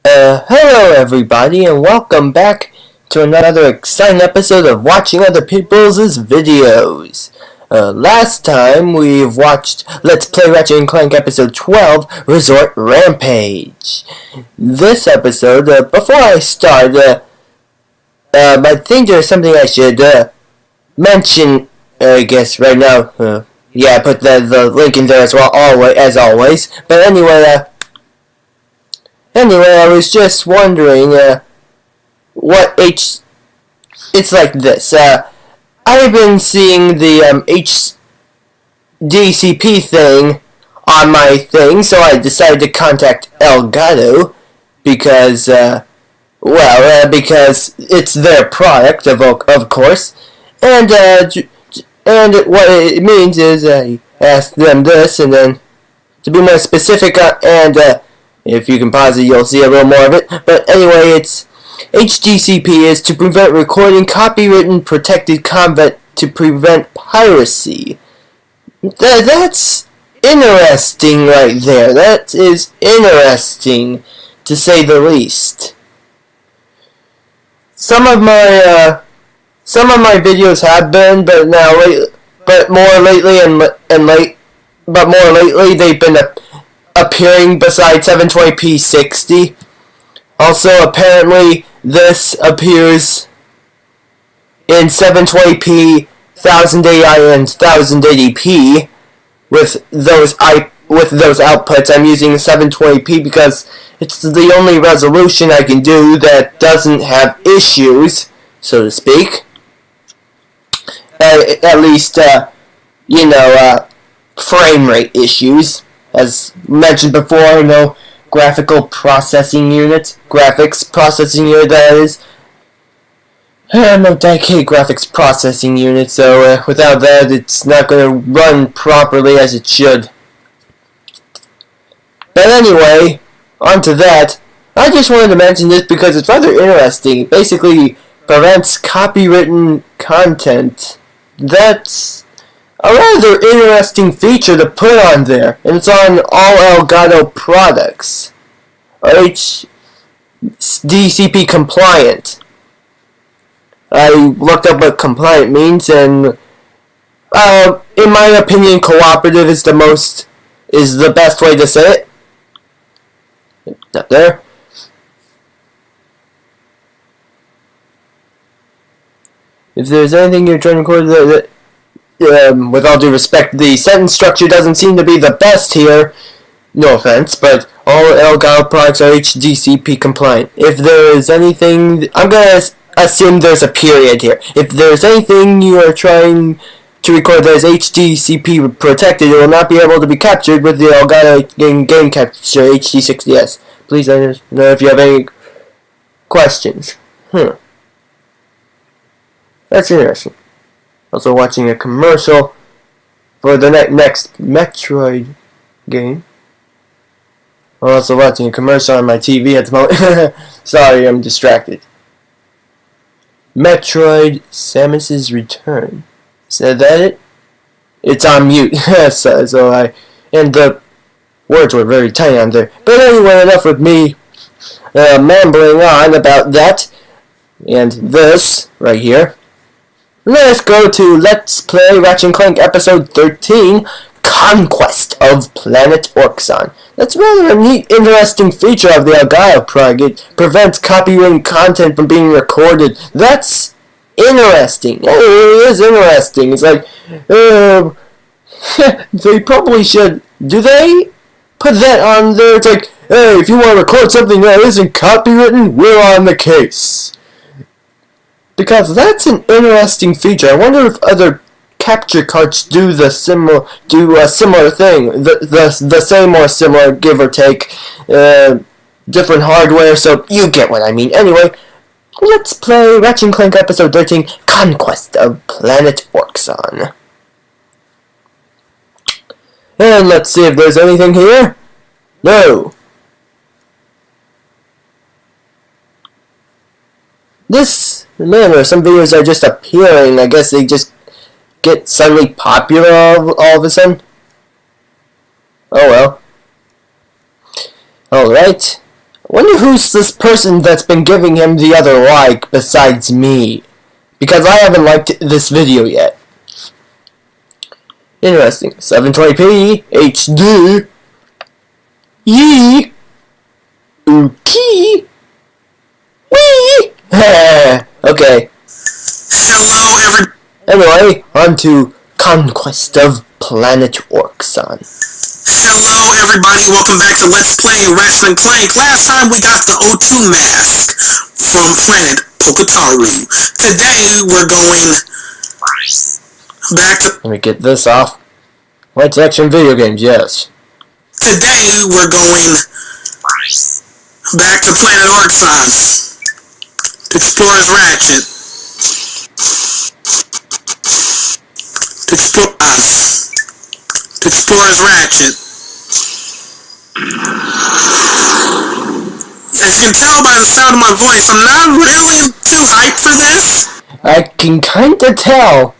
Hello everybody and welcome back to another exciting episode of watching other people's videos. Last time we've watched Let's Play Ratchet and Clank episode 12, Resort Rampage. This episode, before I start, I think there's something I should mention, I guess right now. I put the link in there as well, as always. But anyway, I was just wondering, it's like this. I've been seeing the HDCP thing on my thing, so I decided to contact Elgato because, because it's their product, of course, and what it means is I asked them this, and then to be more specific, if you can pause it, you'll see a little more of it. But anyway, it's HDCP is to prevent recording copywritten protected content to prevent piracy. That's interesting right there. That is interesting, to say the least. Some of my videos have been, but more lately they've been appearing beside 720p 60. Also, apparently, this appears in 720p 1080i and 1080p with those outputs. I'm using 720p because it's the only resolution I can do that doesn't have issues, so to speak. At least, frame rate issues. As mentioned before, graphics processing unit, that is. No dedicated graphics processing unit, so without that, it's not going to run properly as it should. But anyway, on to that. I just wanted to mention this because it's rather interesting. It basically prevents copywritten content. That's a rather interesting feature to put on there, and it's on all Elgato products. HDCP compliant. I looked up what compliant means, and in my opinion, cooperative is the best way to say it. Not there. If there's anything you're trying to record with all due respect, the sentence structure doesn't seem to be the best here. No offense, but all Elgato products are HDCP compliant. If there is anything, I'm going to assume there's a period here. If there's anything you are trying to record that is HDCP protected, it will not be able to be captured with the Elgato game capture HD60S. Please let us know if you have any questions. That's interesting. Also watching a commercial for the next Metroid game. I'm also watching a commercial on my TV at the moment. Sorry, I'm distracted. Metroid Samus's Return. Said that it? It's on mute. And the words were very tiny on there. But anyway, enough with me mumbling on about that. And this, right here. Let's go to Let's Play Ratchet and Clank episode 13, Conquest of Planet Orxon. That's rather a neat, interesting feature of the Elgato product. It prevents copyrighted content from being recorded. That's interesting. It really is interesting. It's like, they probably should. Do they put that on there? It's like, hey, if you want to record something that isn't copywritten, we're on the case. Because that's an interesting feature. I wonder if other capture cards do a similar thing, the same or similar, give or take, different hardware. So you get what I mean. Anyway, let's play Ratchet and Clank episode 13, Conquest of Planet Orxon. And let's see if there's anything here. No. Some videos are just appearing. I guess they just get suddenly popular all of a sudden. Oh well. Alright. wonder who's this person that's been giving him the other like besides me. Because I haven't liked this video yet. Interesting. 720p HD. Yee. Okay. Wee. Okay. Hello, everybody. Anyway, on to Conquest of Planet Orxon. Hello, everybody. Welcome back to Let's Play Ratchet and Clank. Last time we got the O2 mask from Planet Pokataru. Today we're going back to... Let me get this off. Let's action video games, yes. Today we're going back to Planet Orxon. Explores Ratchet. Explores Ratchet. As you can tell by the sound of my voice, I'm not really too hyped for this. I can kinda tell.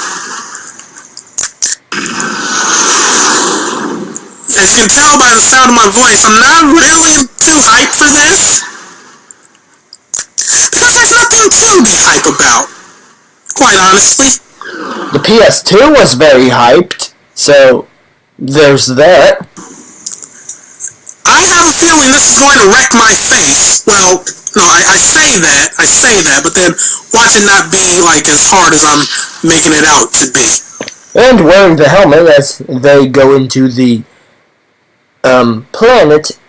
As you can tell by the sound of my voice, I'm not really too hyped for this. Because there's nothing to be hype about. Quite honestly. The PS2 was very hyped, so there's that. I have a feeling this is going to wreck my face. Well, no, I say that, but then watch it not be like as hard as I'm making it out to be. And wearing the helmet as they go into the planet's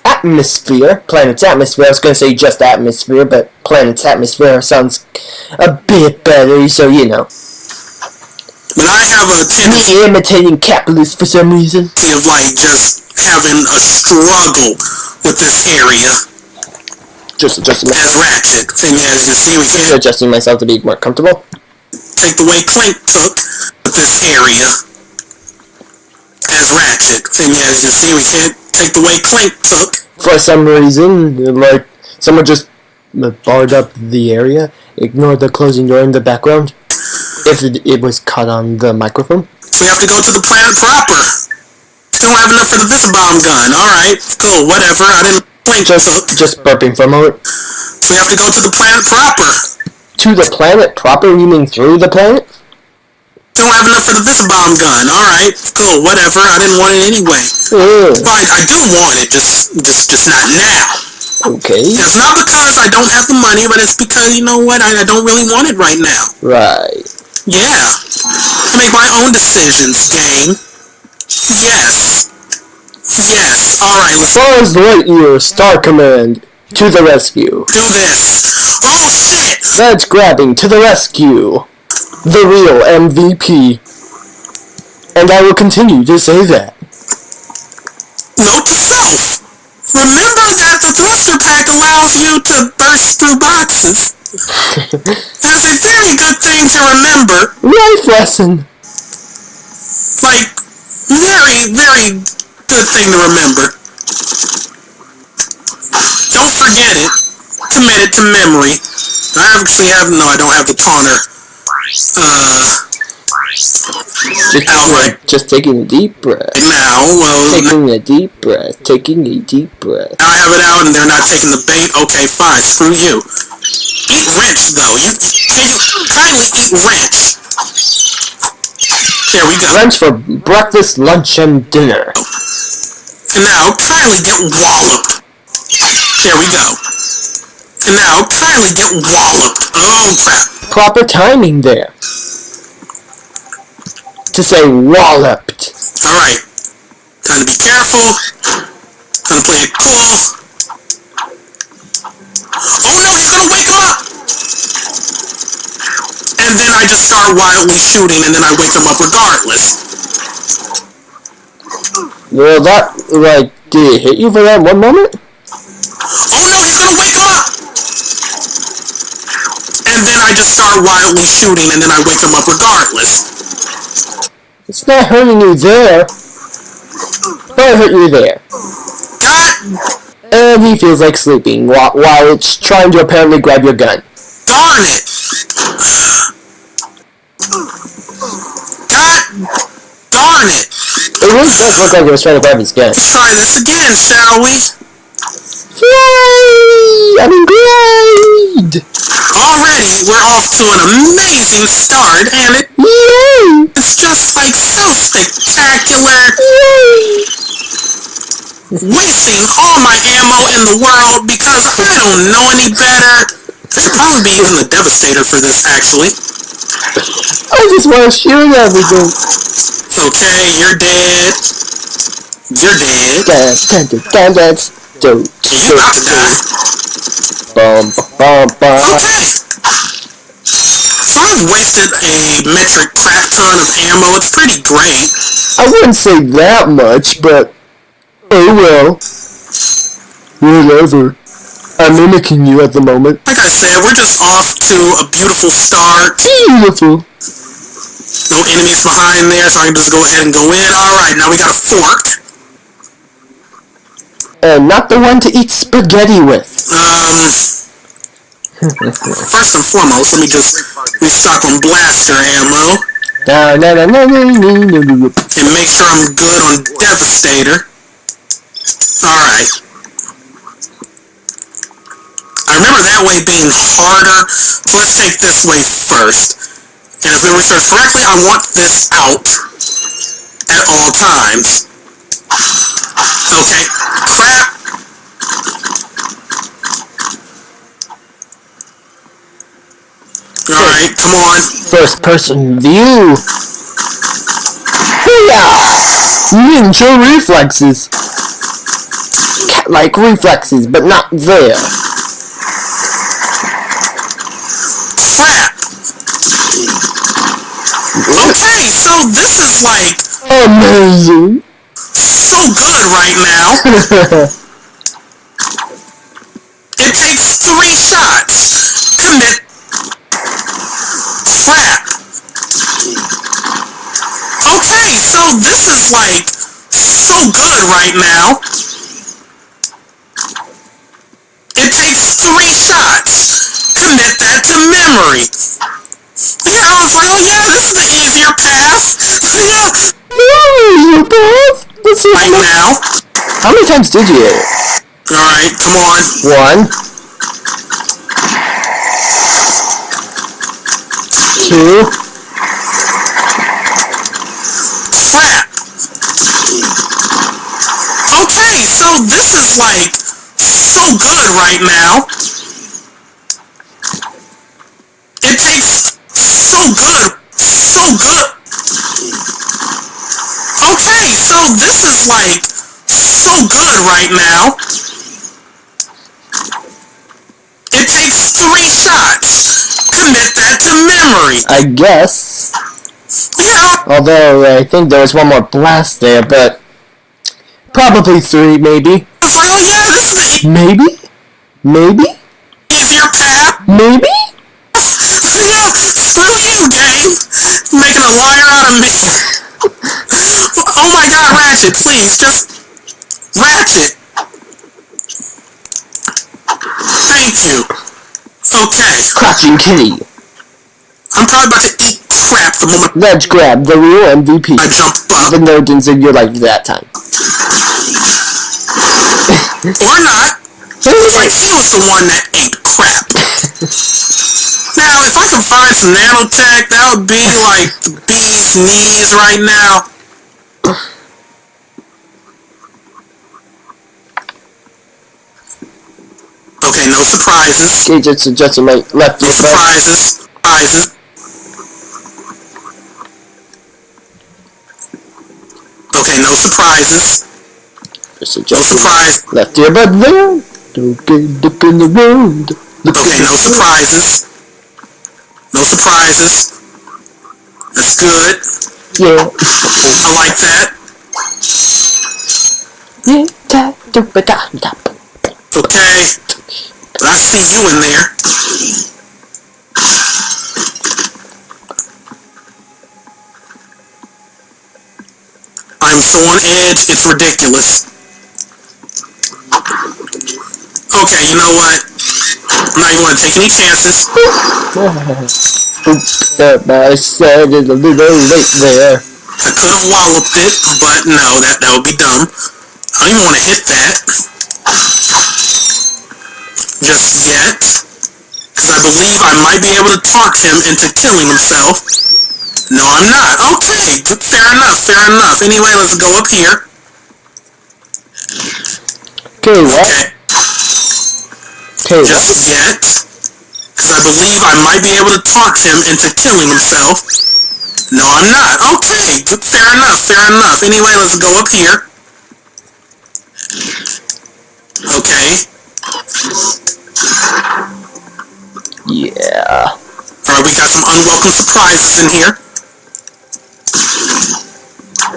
atmosphere. Planet's atmosphere. I was going to say just atmosphere, but planet's atmosphere sounds a bit better, so you know. But I have a tendency Me imitating capitalists for some reason. of like just having a struggle with this area Just adjusting as Ratchet. And as you see, we can't adjusting myself to be more comfortable. take the way Clank took with this area as Ratchet. And as you see, we can't take the way Clank took. For some reason, like someone just barred up the area, ignored the closing door in the background. If it was cut on the microphone. So we have to go to the planet proper. Still don't have enough for the Visibomb gun. Alright, cool, whatever. I didn't Clank took. Just burping for a moment. So we have to go to the planet proper. To the planet proper? You mean through the planet? Still don't have enough for the Visibomb gun. Alright, cool, whatever. I didn't want it anyway. Mm. Well, I do want it, just not now. Okay. And it's not because I don't have the money, but it's because, you know what, I don't really want it right now. Right. Yeah. I make my own decisions, gang. Yes. Yes. Alright, let's Buzz Lightyear, Star Command, to the rescue. do this. Oh, shit! That's grabbing to the rescue. The real MVP. And I will continue to say that. Note to self. Remember that the thruster pack allows you to burst through boxes. That is a very good thing to remember. Life lesson. Like, very, very good thing to remember. Don't forget it. Commit it to memory. I don't have the taunter. Just taking a deep breath. Now, well, Taking a deep breath. Taking a deep breath. I have it out and they're not taking the bait. Okay, fine. Screw you. Eat wrench, though. You kindly eat wrench. There we go. Lunch for breakfast, lunch, and dinner. And now, kindly get walloped. There we go. And now, kindly get walloped. Oh, crap. Proper timing there. To say walloped. Alright. Time to be careful. Time to play it cool. Oh no, he's gonna wake up! And then I just start wildly shooting and then I wake him up regardless. Well, that, like, did it hit you for that one moment? Oh no, he's gonna wake up! And then I just start wildly shooting and then I wake him up regardless. It's not hurting you there. But it hurt you there. God And he feels like sleeping while it's trying to apparently grab your gun. darn it! God darn it! It really does look like he was trying to grab his gun. Let's try this again, shall we? Fly! I'm in grade! Already, we're off to an amazing start, and Yay! it's just like so spectacular. Yay! Wasting all my ammo in the world because I don't know any better. I should probably be using the Devastator for this, actually. I just want to shoot everything. Okay, you're dead. You're dead. So you about to die. Okay! So I've wasted a metric crap ton of ammo. It's pretty great. I wouldn't say that much, but oh well. Whatever. I'm mimicking you at the moment. Like I said, we're just off to a beautiful start. Beautiful. No enemies behind there, so I can just go ahead and go in. Alright, now we got a fork. And not the one to eat spaghetti with. First and foremost, let me just restock on blaster ammo. And make sure I'm good on Devastator. Alright. I remember that way being harder, so let's take this way first. And if memory serves correctly, I want this out at all times. Okay, crap. Alright, come on. First person view. Ninja reflexes. Cat-like reflexes, but not there. Crap. Okay, so this is like amazing. So good right now. It takes 3 shots. Commit. Crap. Okay, so this is like so good right now. It takes 3 shots. Commit that to memory. Yeah, for real, yeah, this is the easier path. Easier path? Right now. How many times did you hit it? Alright, come on. 1. 2. Crap. Okay, so this is like so good right now. It takes so good. Okay, so this is like so good right now. It takes 3 shots. Commit that to memory. I guess. Yeah. Although I think there was one more blast there, but probably 3, maybe. For real, yeah, this is the maybe easier path. Maybe. Yeah, screw you, game. Making a liar out of me. Oh my god, Ratchet, please, just... Ratchet! Thank you. Okay. Crouching kitty. I'm probably about to eat crap the moment Ledge grab, the real MVP. I jump up. Even though it didn't zig you like that time. Or not. But he was the one that ate crap. Now, if I could find some nanotech, that would be like the bee's knees right now. Okay, no surprises. Okay, just adjusting my left No ear. surprises. Okay, no surprises. Just No adjusting surprise. left ear, but there. Okay, look in the road. Okay, no surprises. No surprises. That's good. Yeah. I like that. Okay. I see you in there. I'm so on edge, it's ridiculous. Okay, you know what? I'm not even going to take any chances. Oops, I said it a little late there. I could have walloped it, but no, that would be dumb. I don't even want to hit that. just yet, because I believe I might be able to talk him into killing himself. No, I'm not. Okay, fair enough, fair enough. Anyway, let's go up here. Okay, what? Okay, just yet, because I believe I might be able to talk him into killing himself. No, I'm not. Okay, fair enough, fair enough. Anyway, let's go up here. Okay. Yeah. Alright, we got some unwelcome surprises in here.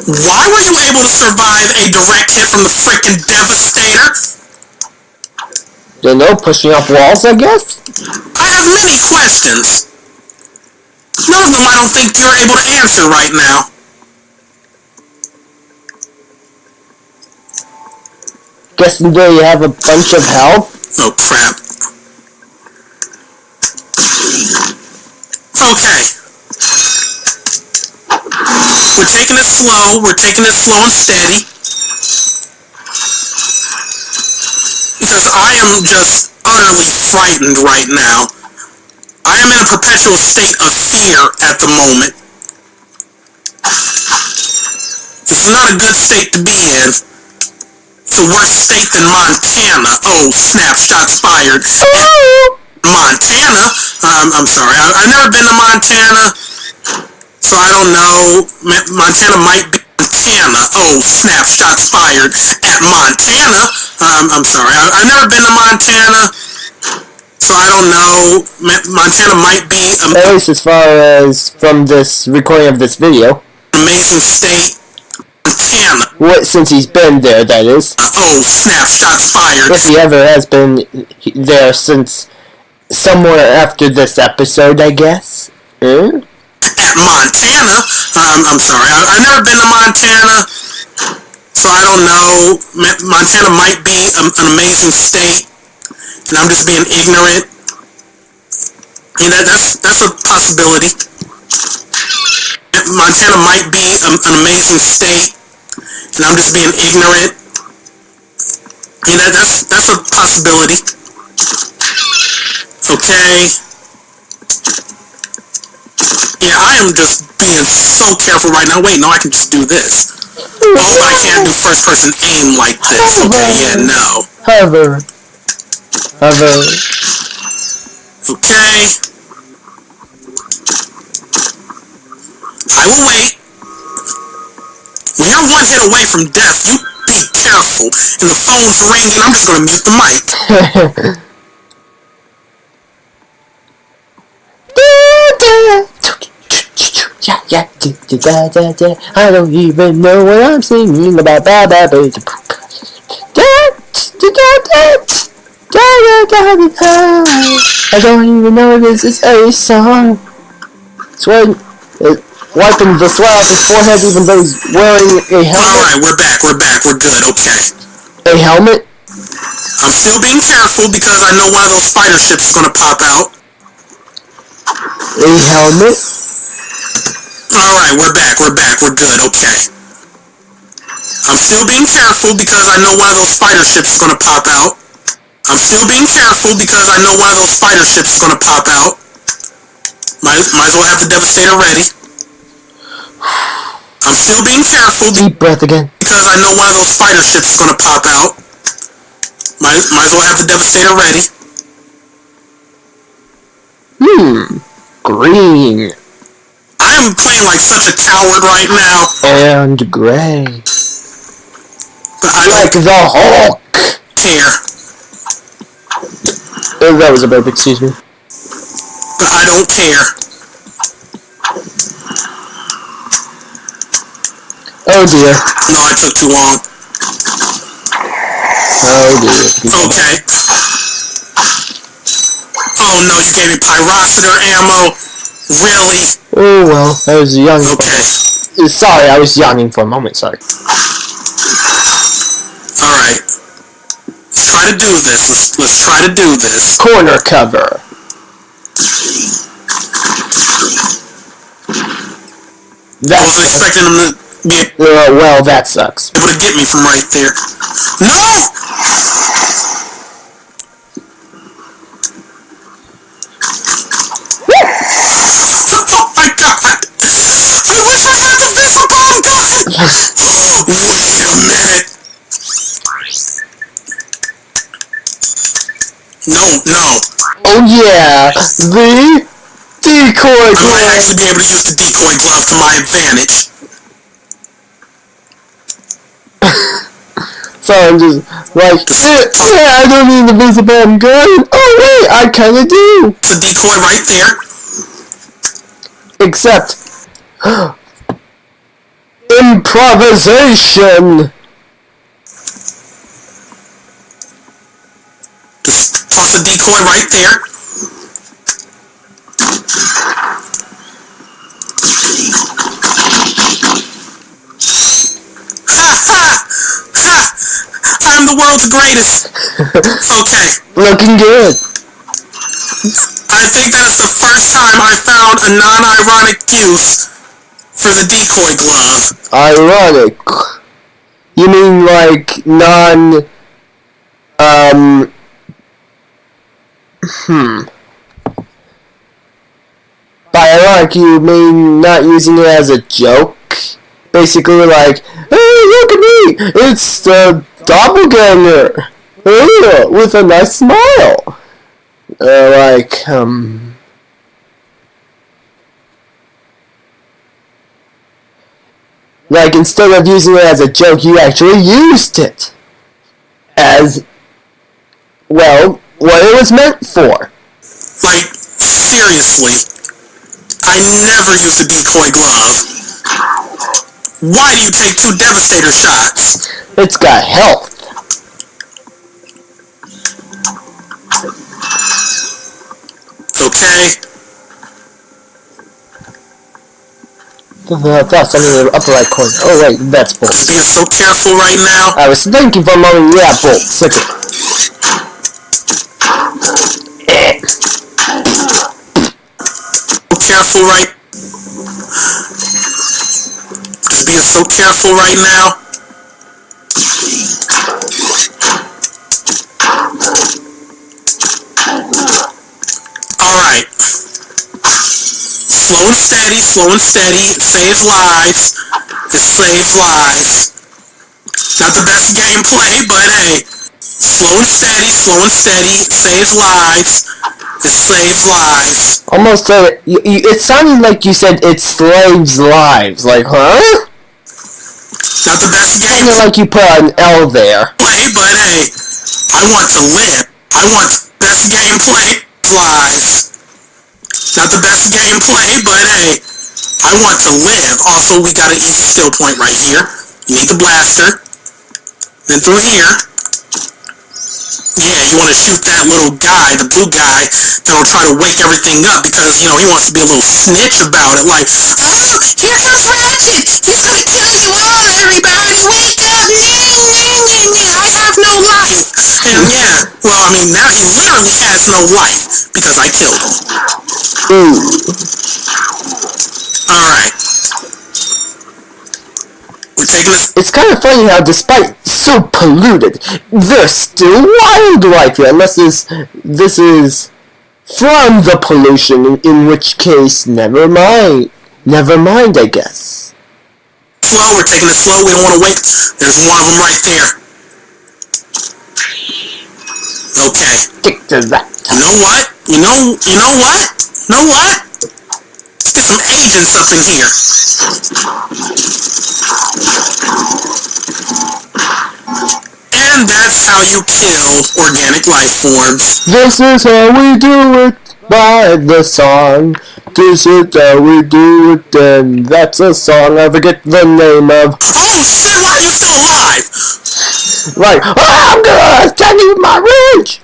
Why were you able to survive a direct hit from the frickin' Devastator? They know pushing off walls, I guess? I have many questions. None of them I don't think you're able to answer right now. Guessing there you have a bunch of health? Oh crap. Okay. We're taking it slow. We're taking it slow and steady. Because I am just utterly frightened right now. I am in a perpetual state of fear at the moment. This is not a good state to be in. It's a worse state than Montana. Oh, snap, shots fired. Montana? I'm sorry. I've never been to Montana, so I don't know. Montana might be Montana. Oh, snap, shots fired. At Montana? I'm sorry. I've never been to Montana, so I don't know. Montana might be at least as far as from this recording of this video. Amazing state. Montana. What, since he's been there, that is. Oh, snap, shots fired. If he ever has been there since somewhere after this episode, I guess. Hmm? At Montana? I'm sorry. I've never been to Montana, so I don't know. Montana might be an amazing state, and I'm just being ignorant. And that's a possibility. Montana might be an amazing state, and I'm just being ignorant. And that's a possibility. Okay. Yeah, I am just being so careful right now. Wait, no, I can just do this. Oh, but I can't do first-person aim like this. Okay, yeah, no. Hover. Okay. I will wait. When you're one hit away from death, you be careful. And the phone's ringing, I'm just gonna mute the mic. Yeah. I don't even know what I'm singing about. I don't even know this is a song. Sweating, wiping the sweat off his forehead even though he's wearing a helmet. Alright, we're back, we're good, okay. A helmet? I'm still being careful because I know one of those fighter ships is gonna pop out. A helmet? Alright, we're back, we're good, okay. I'm still being careful because I know one of those fighter ships is gonna pop out. I'm still being careful because I know one of those fighter ships is gonna pop out. Might as well have the Devastator ready. I'm still being careful. Deep breath again. Because I know one of those fighter ships is gonna pop out. Might as well have the Devastator ready. Green. I am playing like such a coward right now. And gray. But I like the Hulk. Care. Oh, that was a burp, excuse me. But I don't care. Oh dear. No, I took too long. Oh dear. Okay. Oh no, you gave me Pyrocitor ammo? Really? Oh well, I was young. Okay. Sorry, I was yawning for a moment, sorry. Alright. Let's try to do this. Let's try to do this. Corner cover. I wasn't expecting him to be well, that sucks. able to get me from right there. No! No, no. Oh yeah, the decoy I might glove. actually be able to use the decoy glove to my advantage. So I'm just like, I don't need the visible gun. Oh wait, I kinda do. The decoy right there. Except improvisation. Just toss a decoy right there. Ha ha! Ha! I'm the world's greatest. Okay. Looking good. I think that's the first time I found a non-ironic use for the decoy glove. Ironic. You mean like non by ironic you mean not using it as a joke? Basically like, hey, look at me! It's the doppelganger! With a nice smile! Like, instead of using it as a joke, you actually used it as, well, what it was meant for. Like, seriously. I never use a decoy glove. Why do you take 2 Devastator shots? It's got health. Okay. That's something in the upper right corner. Oh wait, that's bolt. Just being so careful right now. I was thinking for a moment, yeah, bolt. Such a... So careful right. Just being so careful right now. Alright. Slow and steady, slow and steady. It saves lives. It saves lives. Not the best gameplay, but hey. Slow and steady, slow and steady. It saves lives. It saves lives. Almost it sounded like you said it slaves lives. Like, huh? Not the best Sounded gameplay, like you put an L there. but hey. I want to live. I want the best gameplay. Lives. Not the best gameplay, but hey. I want to live. Also, we got an easy skill point right here. You need the blaster. Then through here. Yeah, you want to shoot that little guy, the blue guy, that'll try to wake everything up because, you know, he wants to be a little snitch about it. Like, oh, here comes Ratchet! He's gonna kill you all, everybody! Wake up! I have no life! And yeah, well, I mean, now he literally has no life because I killed him. Ooh. Alright. We're taking this. It's kind of funny how, despite so polluted, there's still wildlife here. Unless this is from the pollution, in which case, never mind. Never mind, I guess. Slow, we're taking it slow. We don't want to wake. There's one of them right there. Okay. Stick to that. You know what? You know what? You know what? Let's get some agents up in here. And that's how you kill organic life forms. This is how we do it by the song. This is how we do it, and that's a song I forget the name of. Oh shit, right, you're still alive! Like, oh, I'm gonna attack you with my wrench!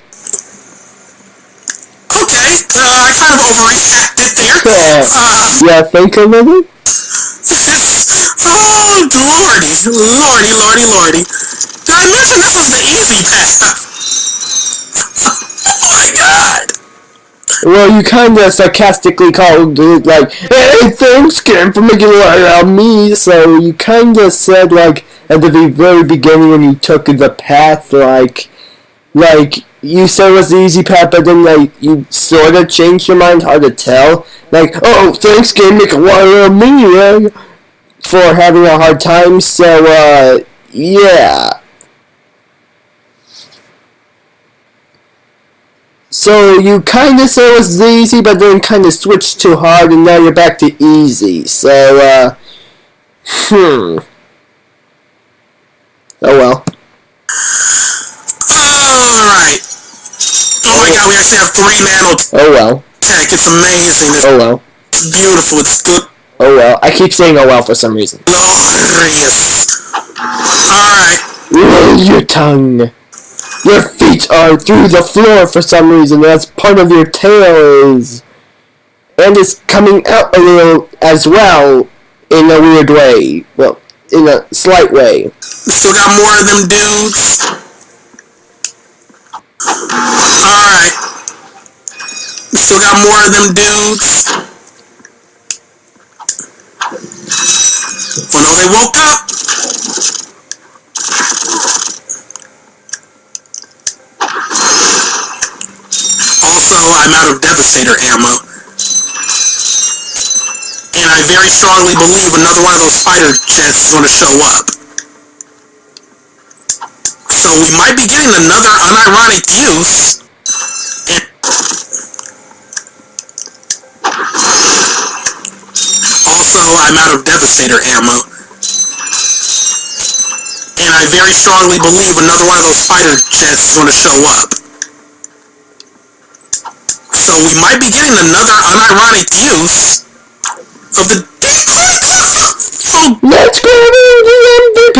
Okay, I kind of overreacted there. Yeah, think a little? Oh, lordy. Did I mention this was the easy path? Oh my god. Well, you kinda sarcastically called it like, hey, thanks, Kim, for making it around me. So you kinda said, like, at the very beginning when you took the path, like, you said it was the easy path, but then, like, you sort of changed your mind, hard to tell. Like, oh, thanks, Kim, make it around me, for having a hard time, so, yeah. So you kind of said it was easy, but then kind of switched to hard, and now you're back to easy. So, Oh well. Alright. Oh my god, we actually have 3 nanotech. Oh well. It's amazing. Oh well. It's beautiful. It's Oh well. I keep saying oh well for some reason. glorious. Alright. Roll your tongue. Your feet are through the floor for some reason. That's part of your tail is. And it's coming out a little as well in a weird way. Well, in a slight way. Still got more of them dudes. Alright. Still got more of them dudes. Oh no, they woke up. Also, I'm out of Devastator ammo. And I very strongly believe another one of those fighter jets is going to show up. So we might be getting another unironic use. Also, I'm out of Devastator ammo. And I very strongly believe another one of those fighter jets is going to show up. So we might be getting another unironic use of the... Oh, let's go to the MVP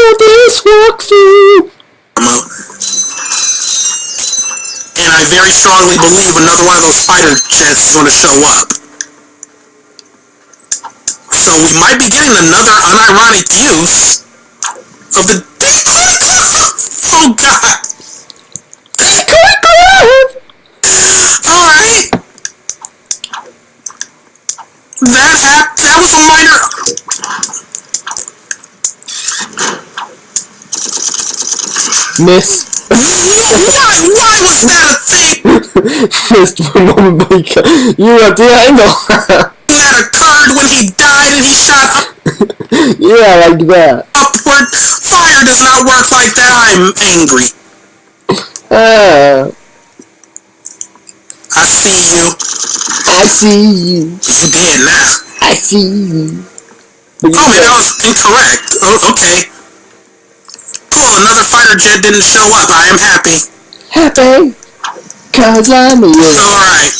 of this walkthrough! And I very strongly believe another one of those fighter jets is going to show up. So we might be getting another unironic use of the... Oh god! Alright! That was a minor... Miss. Why was that a thing? Missed for a moment, but you were at the angle. That occurred when he died and he shot Yeah, like that. upward. Fire does not work like that. I'm angry. I see you. I see you. You dead now. I see you. Oh wait, that was incorrect. Oh, okay. Cool, another fighter jet didn't show up. I am happy. Happy? Cause I'm you. Alright.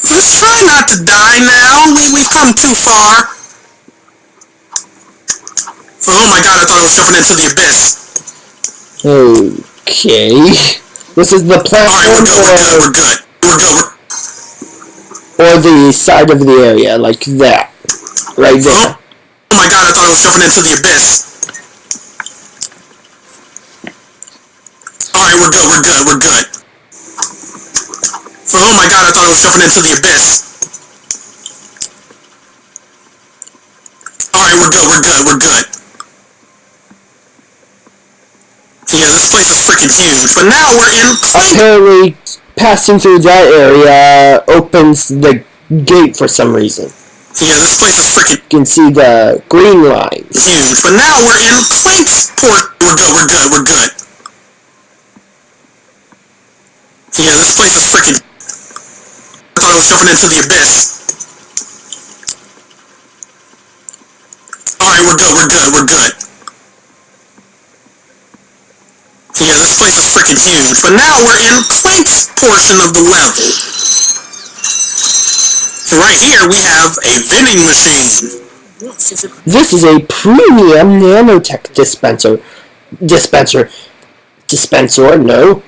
Let's try not to die now. We've come too far. Oh my god, I thought I was jumping into the abyss. Okay. This is the platform We're good. or the side of the area, like that. Right there. Oh my god, I thought I was jumping into the abyss. Alright, we're good. Oh my god, I thought I was jumping into the abyss. Alright, we're good. Yeah, this place is freaking huge, but now we're in Clank. Apparently, passing through that area opens the gate for some reason. Yeah, this place is freaking... You can see the green lines. Huge, but now we're in Clank's port. We're good. Yeah, this place is freaking... I thought I was jumping into the abyss. Alright, we're good. Yeah, this place is freaking huge, but now we're in Clank's portion of the level. And right here we have a vending machine. This is a premium nanotech dispenser, no.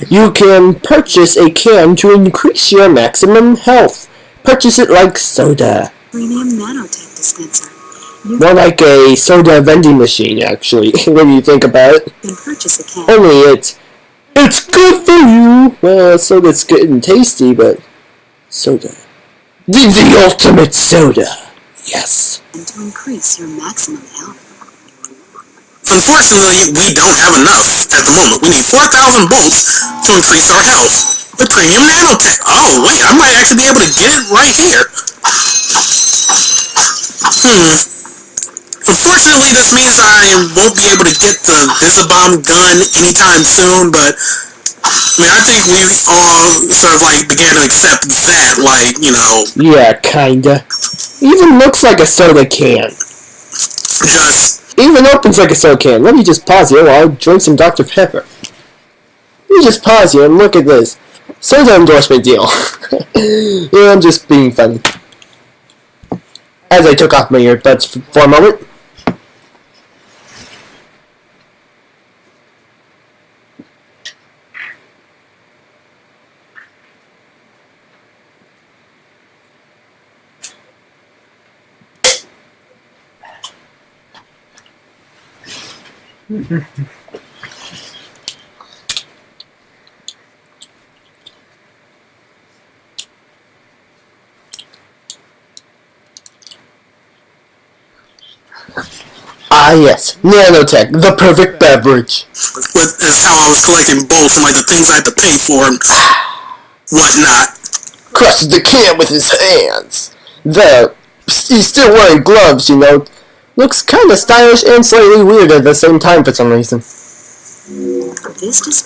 You can purchase a can to increase your maximum health. Purchase it like soda. Premium nanotech dispenser. More like a soda vending machine, actually, when you think about it. You can purchase a can. Only it's good for you. Well, soda's good and tasty, but soda. The ultimate soda. Yes. And to increase your maximum health. Unfortunately, we don't have enough at the moment. We need 4,000 bolts to increase our health. With premium nanotech. Oh, wait, I might actually be able to get it right here. Unfortunately, this means I won't be able to get the Visibomb gun anytime soon, but I mean, I think we all sort of like began to accept that, like, Yeah, kinda. Even looks like a soda can. just Even opens like a soda can. Let me just pause here while I drink some Dr. Pepper. Let me just pause here and look at this. Soda endorsement deal. Yeah, I'm just being funny. As I took off my earbuds for a moment. Ah yes, nanotech, the perfect beverage. that's how I was collecting both from like the things I had to pay for and whatnot. Crushes the can with his hands. He's still wearing gloves, you know. Looks kinda stylish and slightly weird at the same time for some reason.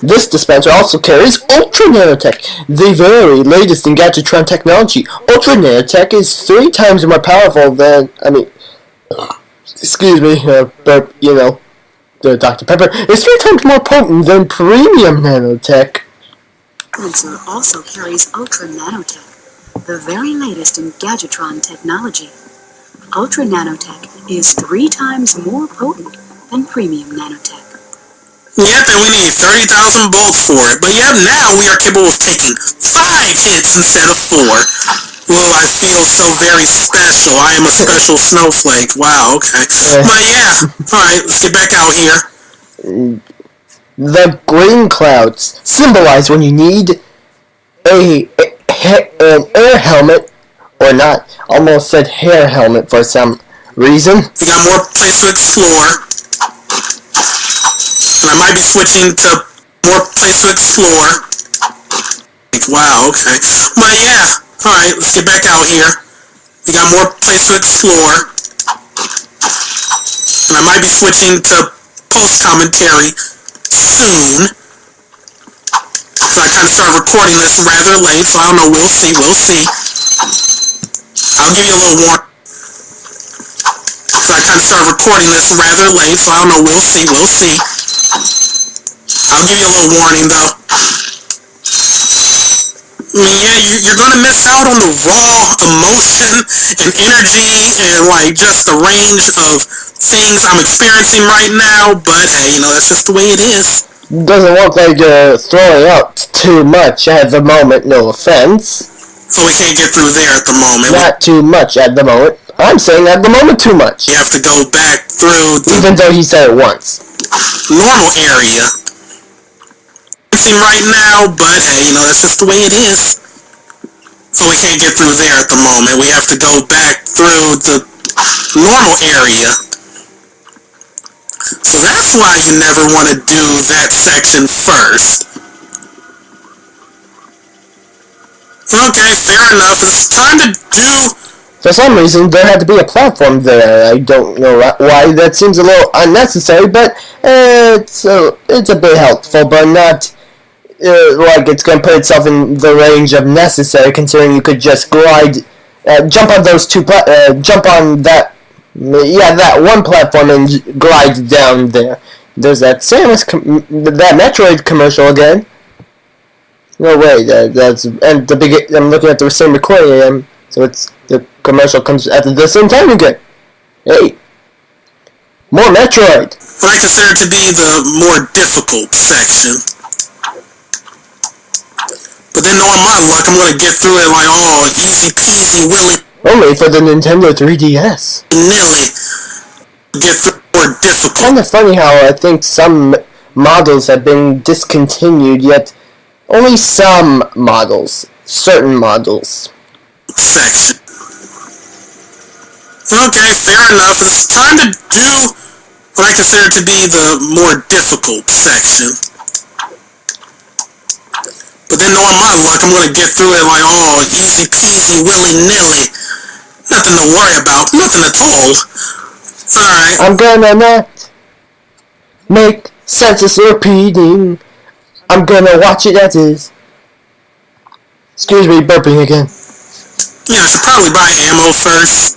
This dispenser also carries Ultra Nanotech, the very latest in Gadgetron technology. Ultra Nanotech is 3 times more powerful than, excuse me, but, the Dr. Pepper is 3 times more potent than Premium Nanotech. Dispenser also carries Ultra Nanotech, the very latest in Gadgetron technology. Ultra Nanotech is 3 times more potent than Premium Nanotech. Yep, and we need 30,000 bolts for it. But yep, now we are capable of taking 5 hits instead of 4. Whoa, I feel so very special. I am a special snowflake. Wow, okay. But yeah, alright, let's get back out here. The green clouds symbolize when you need an air helmet, or not. Almost said hair helmet for some reason. We got more place to explore. And I might be switching to more place to explore. Wow, okay. But yeah, alright, let's get back out here. We got more place to explore. And I might be switching to post-commentary soon. So I kind of started recording this rather late, so I don't know, we'll see. I'll give you a little warning. So I kind of started recording this rather late, so I don't know, we'll see. I'll give you a little warning, though. I mean, yeah, you're gonna miss out on the raw emotion and energy and, like, just the range of things I'm experiencing right now, but hey, that's just the way it is. Doesn't look like you're throwing out too much at the moment, no offense. So we can't get through there at the moment. Not too much at the moment. I'm saying at the moment too much. You have to go back through the even though he said it once. Normal area. Right now, but hey, that's just the way it is. So we can't get through there at the moment. We have to go back through the normal area. So that's why you never want to do that section first. Okay, fair enough. It's time to do... For some reason, there had to be a platform there. I don't know why. That seems a little unnecessary, but it's a bit helpful, but not like it's going to put itself in the range of necessary, considering you could just glide, jump on those jump on that, that one platform and glide down there. There's that that Metroid commercial again. No way, that's, and I'm looking at the same recording I am, so the commercial comes at the same time again. Hey, more Metroid. What I consider to be the more difficult section. But then knowing my luck, I'm going to get through it like, easy peasy, willy. Only for the Nintendo 3DS. Nilly. Get through more difficult. Kind of funny how I think some models have been discontinued, yet only some models, certain models. Section. Okay, fair enough. It's time to do what I consider to be the more difficult section. But then knowing my luck, I'm going to get through it like, easy peasy, willy-nilly. Nothing to worry about. Nothing at all. Alright. I'm gonna not make senseless repeating. I'm gonna watch it as is. Excuse me, burping again. Yeah, I should probably buy ammo first.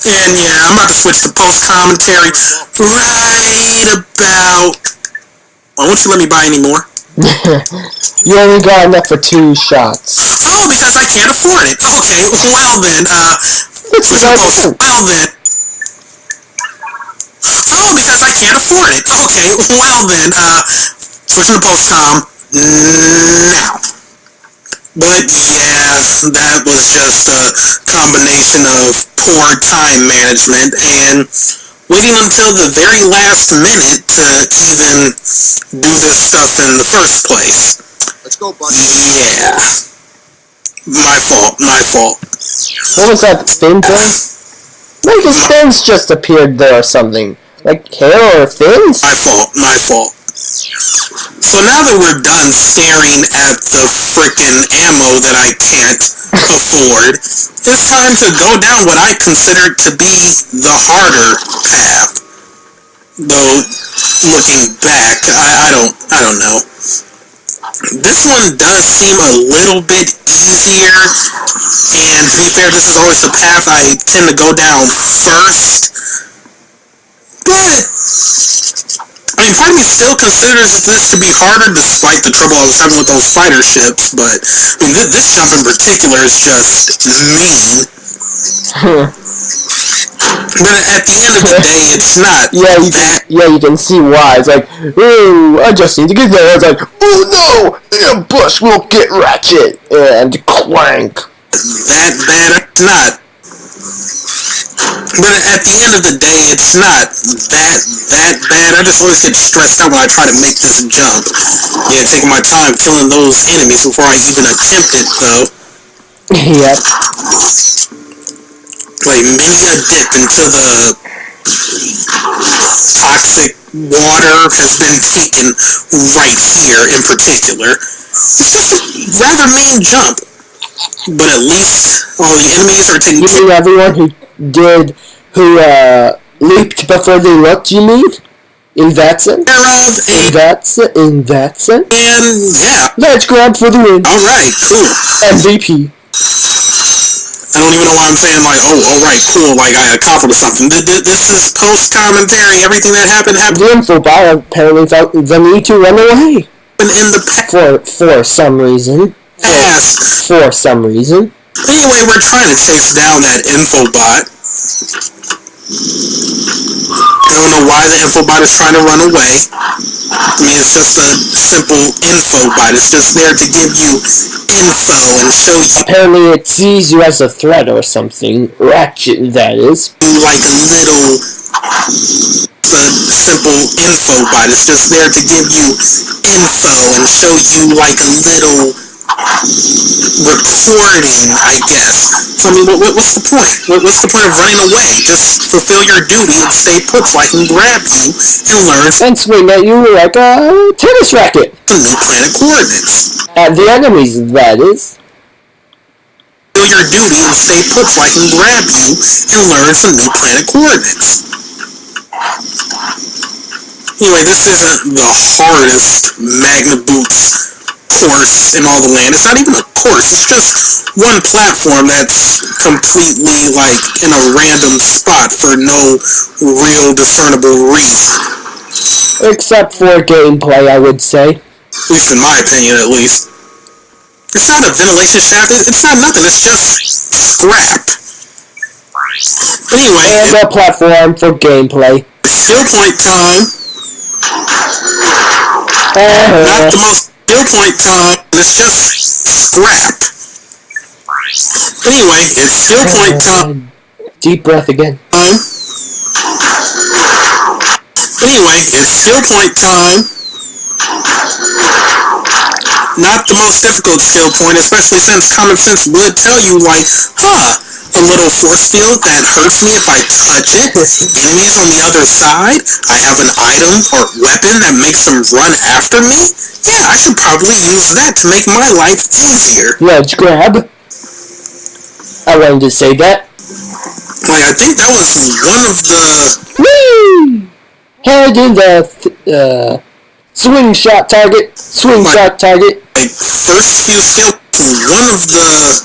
And yeah, I'm about to switch to post-commentary right about... Why won't you let me buy any more? You only got enough for 2 shots. Oh, because I can't afford it. Okay, well then, It's like well then. Oh, because I can't afford it. Okay, well then, switching to post-com now. But yeah, that was just a combination of poor time management and waiting until the very last minute to even do this stuff in the first place. Let's go, buddy. Yeah. My fault. what was that fin thing? Like his fins just appeared there or something. Like hair or fins? My fault. So now that we're done staring at the frickin' ammo that I can't afford, it's time to go down what I consider to be the harder path. Though, looking back, I don't know. This one does seem a little bit easier, and to be fair, this is always the path I tend to go down first. But I mean, part of me still considers this to be harder despite the trouble I was having with those fighter ships, but I mean, this jump in particular is just mean. But at the end of the day, it's not that... Yeah, you can see why. It's like, ooh, I just need to get there. It's like, oh no, the bus will get Ratchet and Clank. That bad, it's not. But at the end of the day, it's not that bad. I just always get stressed out when I try to make this jump. Yeah, taking my time killing those enemies before I even attempt it, though. Yep. Like, maybe a dip into the toxic water has been taken right here in particular. It's just a rather mean jump. But at least all the enemies are taken... You mean everyone who leaped before they looked, you mean? In that sense? In that sense? And, yeah. Let's grab for the win. Alright, cool. MVP. I don't even know why I'm saying, like, oh, alright, cool, like I accomplished something. This is post-commentary. Everything that happened. The infobot apparently felt the need to run away. In the For some reason. past. For some reason. Anyway, we're trying to chase down that infobot. I don't know why the infobot is trying to run away. I mean, it's just a simple infobot. It's just there to give you info and show you... Apparently it sees you as a threat or something. Ratchet, that is. Like a little... The simple infobot. It's just there to give you info and show you like a little... recording, I guess. So, I mean, what's the point? What's the point of running away? Just fulfill your duty and stay put so I can grab you and learn... And swing at you like a tennis racket. ...some new planet coordinates. At the enemies, that is. Fulfill your duty and stay put so I can grab you and learn some new planet coordinates. Anyway, this isn't the hardest Magna Boots course in all the land. It's not even a course. It's just one platform that's completely, like, in a random spot for no real discernible reason. Except for gameplay, I would say. At least in my opinion, at least. It's not a ventilation shaft. It's not nothing. It's just scrap. Anyway. And a platform for gameplay. Skill point time. Not the most skill point time. It's just scrap. Anyway, it's skill point time. Deep breath again. Anyway, it's skill point time. Not the most difficult skill point, especially since common sense would tell you, like, a little force field that hurts me if I touch it. Enemies on the other side. I have an item or weapon that makes them run after me. Yeah, I should probably use that to make my life easier. Let's grab. I wanted to say that. Like, I think that was one of the... Whee! Head in the Swing shot target. Swing shot target. Like first few skill, one of the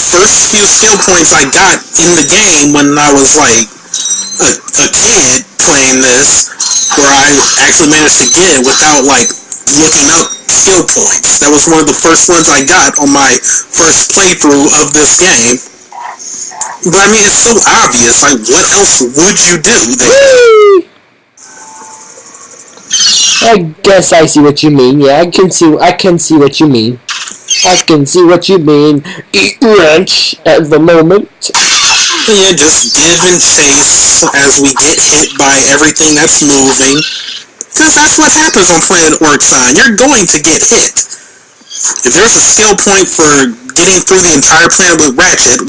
first few skill points I got in the game when I was like a kid playing this, where I actually managed to get it without like looking up skill points. That was one of the first ones I got on my first playthrough of this game. But I mean, it's so obvious. Like, what else would you do? I guess I see what you mean. Yeah, I can see what you mean. I can see what you mean. Eat wrench at the moment. Yeah, just div and chase as we get hit by everything that's moving. Because that's what happens on Planet Orxon. You're going to get hit. If there's a skill point for getting through the entire planet with Ratchet,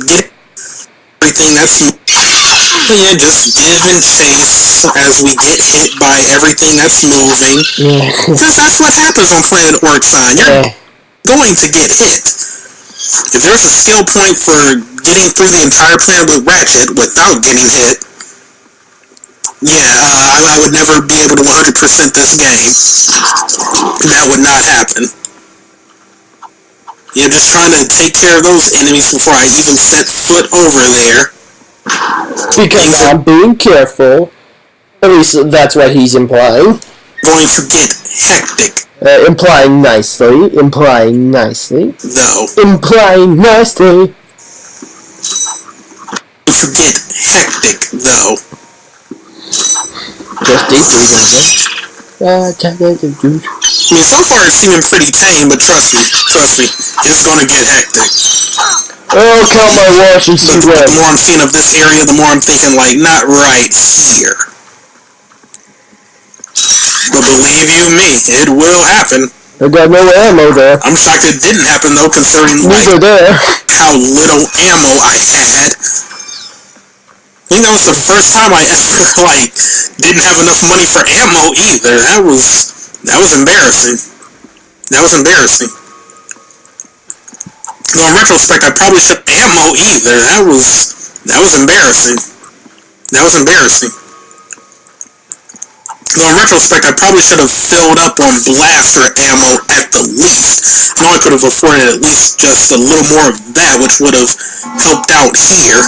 get everything that's moving. Yeah, just div and chase as we get hit by everything that's moving. Because that's what happens on Planet Orxon. You're going to get hit. If there's a skill point for getting through the entire planet with Ratchet without getting hit, yeah, I would never be able to 100% this game. That would not happen. Yeah, I'm just trying to take care of those enemies before I even set foot over there. Because I'm being careful. At least that's what he's implying. Going to get hectic. Implying nicely. Though. Implying nicely. To get hectic, though. Just deeply, I mean, so far it seemed pretty tame, but trust me, it's gonna get hectic. Oh, count my Washington The more I'm seeing of this area, the more I'm thinking, like, not right here. But believe you me, it will happen. I got no ammo there. I'm shocked it didn't happen, though, considering, like, how little ammo I had. I think that was the first time I ever, like, didn't have enough money for ammo either. That was embarrassing. Though in retrospect, I probably should ammo either. That was embarrassing. Though in retrospect, I probably should have filled up on blaster ammo at the least. I know I could have afforded at least just a little more of that, which would have helped out here.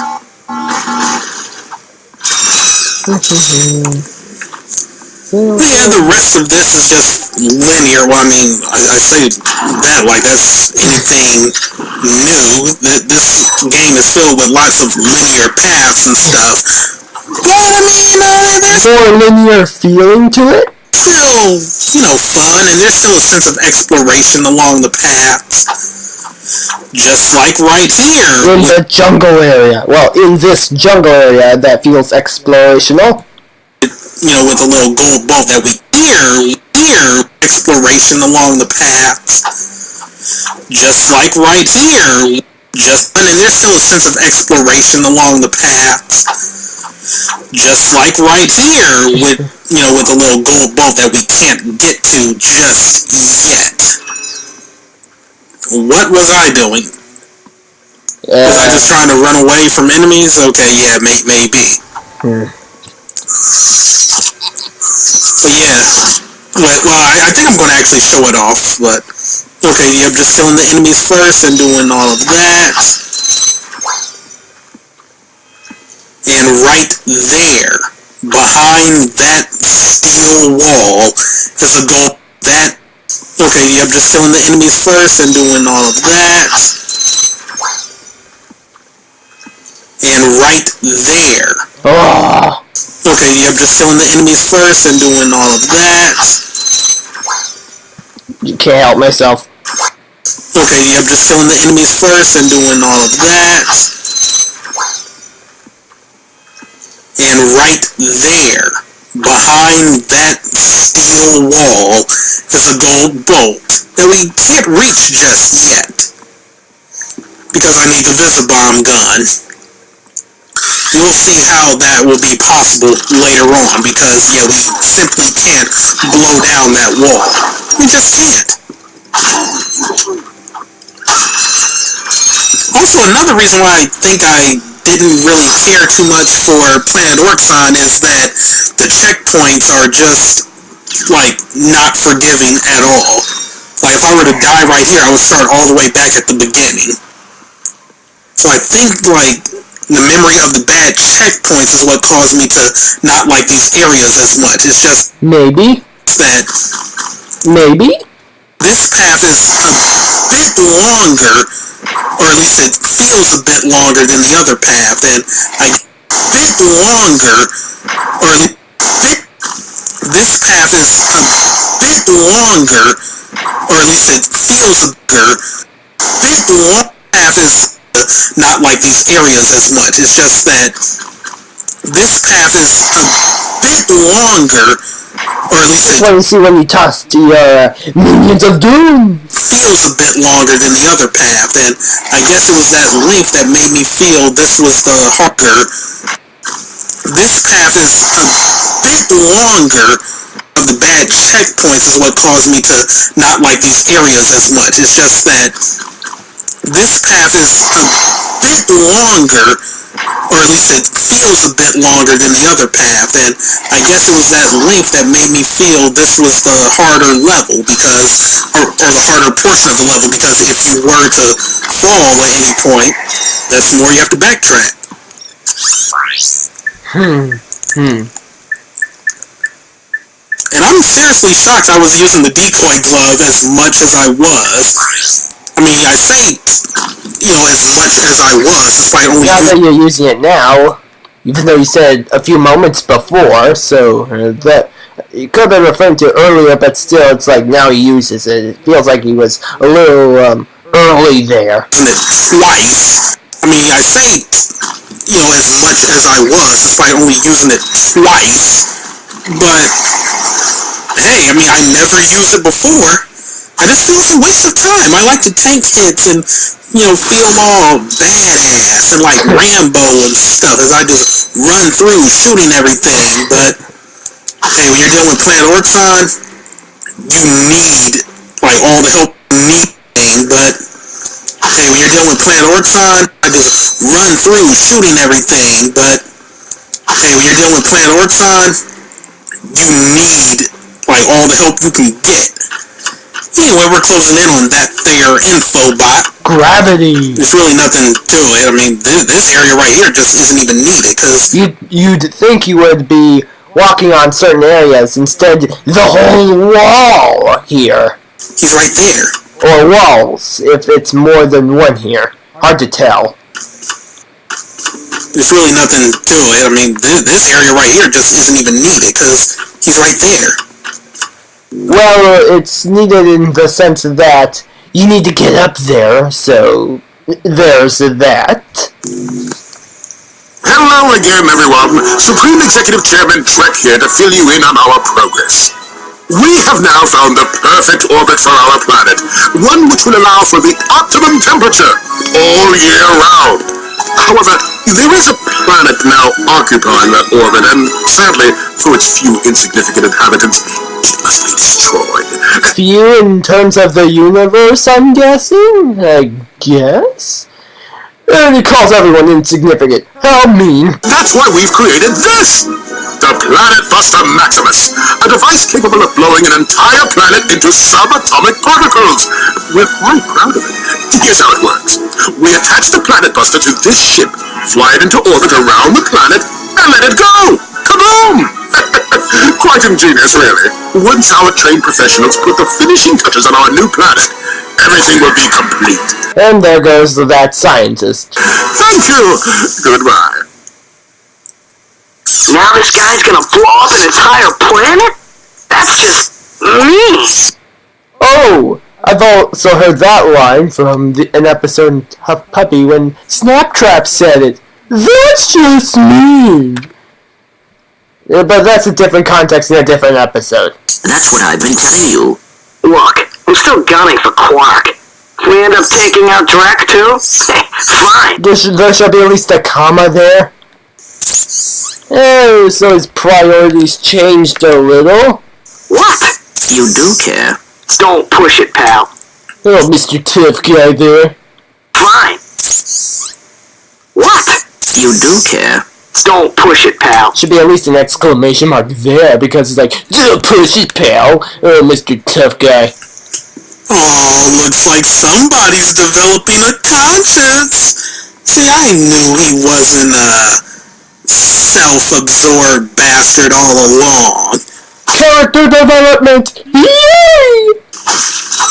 Yeah, the rest of this is just linear. Well, I mean, I say that like that's anything new. This game is filled with lots of linear paths and stuff. But I mean, there's more linear feeling to it. Still, fun, and there's still a sense of exploration along the paths. Just like right here. In the jungle area. Well, in this jungle area that feels explorational. With a little gold bolt that we hear exploration along the paths. Just like right here. And there's still a sense of exploration along the paths. Just like right here with a little gold bolt that we can't get to just yet. What was I doing? Was I just trying to run away from enemies? Okay, yeah, maybe. Yeah. Well, I think I'm going to actually show it off, but... Okay, yeah, I'm just killing the enemies first and doing all of that. And right there, behind that steel wall, is a gold... That... Okay, yeah, I'm just killing the enemies first and doing all of that. And right there. Okay, yeah, I'm just killing the enemies first and doing all of that. You can't help myself. Okay, yeah, I'm just killing the enemies first and doing all of that. And right there, behind that steel wall, is a gold bolt that we can't reach just yet. Because I need the Visibomb gun. We'll see how that will be possible later on, because, yeah, we simply can't blow down that wall. We just can't. Also, another reason why I think I didn't really care too much for Planet Orxon is that the checkpoints are just like, not forgiving at all. Like, if I were to die right here, I would start all the way back at the beginning. So I think, like, the memory of the bad checkpoints is what caused me to not like these areas as much. It's just Maybe. that Maybe? this path is a bit longer, or at least it feels a bit longer than the other path, and bit longer, or at least this path is a bit longer, or at least it feels a bit long. Path is not like these areas as much. It's just that this path is a bit longer, or at least Just want to see when you toss the Minions of Doom. Feels a bit longer than the other path, and I guess it was that length that made me feel this was the harder. This path is a bit longer. The bad checkpoints is what caused me to not like these areas as much. It's just that this path is a bit longer, or at least it feels a bit longer than the other path, and I guess it was that length that made me feel this was the harder level, because, or the harder portion of the level, because if you were to fall at any point, that's more you have to backtrack. And I'm seriously shocked I was using the decoy glove as much as I was. I mean, I say, as much as I was, despite only... Not that you're using it now, even though you said a few moments before, so that... You could have been referring to earlier, but still, it's like now he uses it. It feels like he was a little, early there. Twice. I mean, I say, as much as I was, despite only using it twice. But, hey, I mean, I never used it before. I just feel it's a waste of time. I like to tank hits and, feel all badass and like Rambo and stuff as I just run through shooting everything. But, hey, when you're dealing with Planet Orxon, you need, like, all the help you need. But, hey, when you're dealing with Planet Orxon, I just run through shooting everything. But, hey, when you're dealing with Planet Orxon, you need, like, all the help you can get. Anyway, we're closing in on that there info bot. Gravity! There's really nothing to it. I mean, this area right here just isn't even needed, because... You'd think you would be walking on certain areas, instead the whole wall here. He's right there. Or walls, if it's more than one here. Hard to tell. There's really nothing to it. I mean, this area right here just isn't even needed, because he's right there. Well, it's needed in the sense that you need to get up there, so there's that. Hello again, everyone. Supreme Executive Chairman Trek here to fill you in on our progress. We have now found the perfect orbit for our planet, one which will allow for the optimum temperature all year round. However, there is a planet now occupying that orbit, and sadly, for its few insignificant inhabitants, it must be destroyed. Few in terms of the universe, I'm guessing? I guess? And it calls everyone insignificant. How mean. That's why we've created this! The Planet Buster Maximus, a device capable of blowing an entire planet into subatomic particles. We're quite proud of it. Here's how it works. We attach the Planet Buster to this ship, fly it into orbit around the planet, and let it go! Kaboom! Quite ingenious, really. Once our trained professionals put the finishing touches on our new planet, everything will be complete. And there goes that scientist. Thank you! Goodbye. Now this guy's gonna blow up an entire planet? That's just mean. Oh! I've also heard that line from an episode in Tough Puppy when Snaptrap said it. That's just mean! But that's a different context in a different episode. That's what I've been telling you. Look, I'm still gunning for Quark. If we end up taking out Drac too, fine. There should be at least a comma there. Oh, so his priorities changed a little. What? You do care. Don't push it, pal. Oh, Mr. Tough Guy there. Fine. What? You do care. Don't push it, pal. Should be at least an exclamation mark there, because it's like, don't push it, pal. Oh, Mr. Tough Guy. Oh, looks like somebody's developing a conscience. See, I knew he wasn't a self-absorbed bastard all along. Character development! Yay!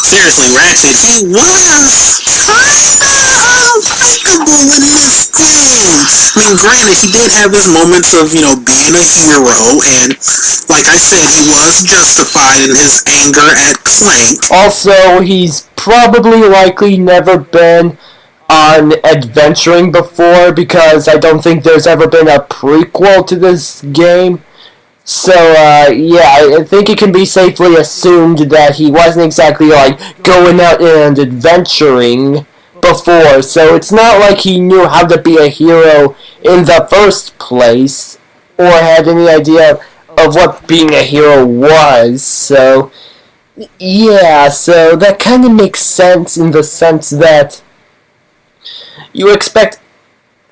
Seriously, Ratchet, he was kinda unlikable in this game. I mean, granted, he did have his moments of, being a hero, and like I said, he was justified in his anger at Clank. Also, he's probably likely never been on adventuring before, because I don't think there's ever been a prequel to this game. So, yeah, I think it can be safely assumed that he wasn't exactly, going out and adventuring before. So it's not like he knew how to be a hero in the first place, or had any idea of what being a hero was. So, yeah, so that kind of makes sense in the sense that you expect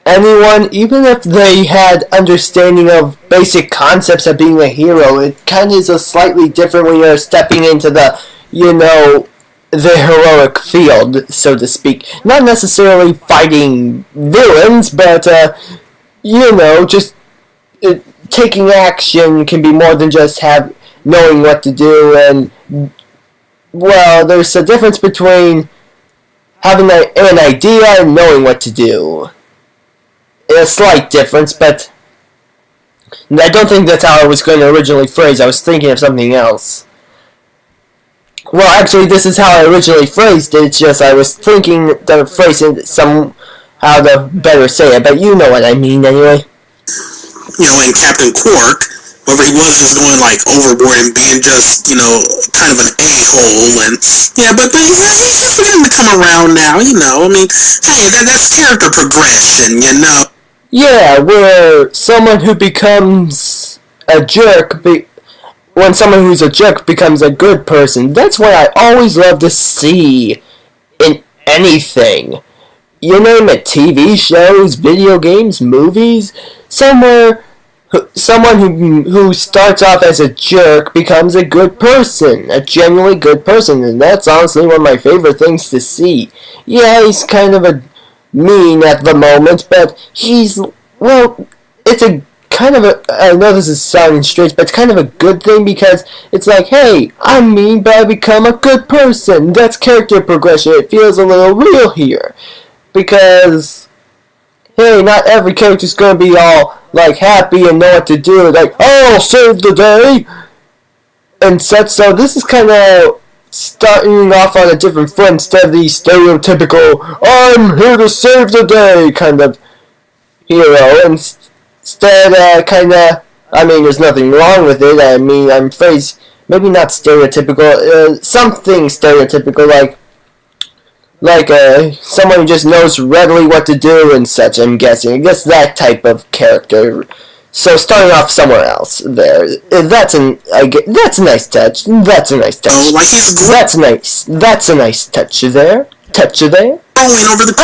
anyone, even if they had understanding of basic concepts of being a hero, it kind of is a slightly different when you're stepping into the, the heroic field, so to speak. Not necessarily fighting villains, but, just taking action can be more than just knowing what to do, and, well, there's a difference between having an idea and knowing what to do. A slight difference, but I don't think that's how I was going to originally phrase. I was thinking of something else. Well, actually, this is how I originally phrased it. It's just I was thinking the phrase somehow to better say it, but you know what I mean anyway. And Captain Quark, whoever he was doing, overboard and being just, kind of an a-hole, and, but he's starting to come around now, I mean, hey, that's character progression, Yeah, where someone who becomes a jerk, when someone who's a jerk becomes a good person, that's what I always love to see in anything. You name it, TV shows, video games, movies, someone who starts off as a jerk becomes a good person, a genuinely good person, and that's honestly one of my favorite things to see. Yeah, he's kind of a mean at the moment, but it's a kind of I know this is sounding strange, but it's kind of a good thing, because it's like, hey, I'm mean, but I become a good person. That's character progression. It feels a little real here, because, hey, not every character's gonna be all, happy and know what to do, oh, save the day, and such. So this is kind of starting off on a different foot instead of the stereotypical I'm here to save the day kind of hero. Instead, I mean, there's nothing wrong with it. I mean, I'm phrased maybe not stereotypical, something stereotypical, someone who just knows readily what to do and such, I'm guessing. I guess that type of character. So starting off somewhere else there. That's a nice touch. That's a nice touch. That's nice. That's a nice touch there. Touch there. A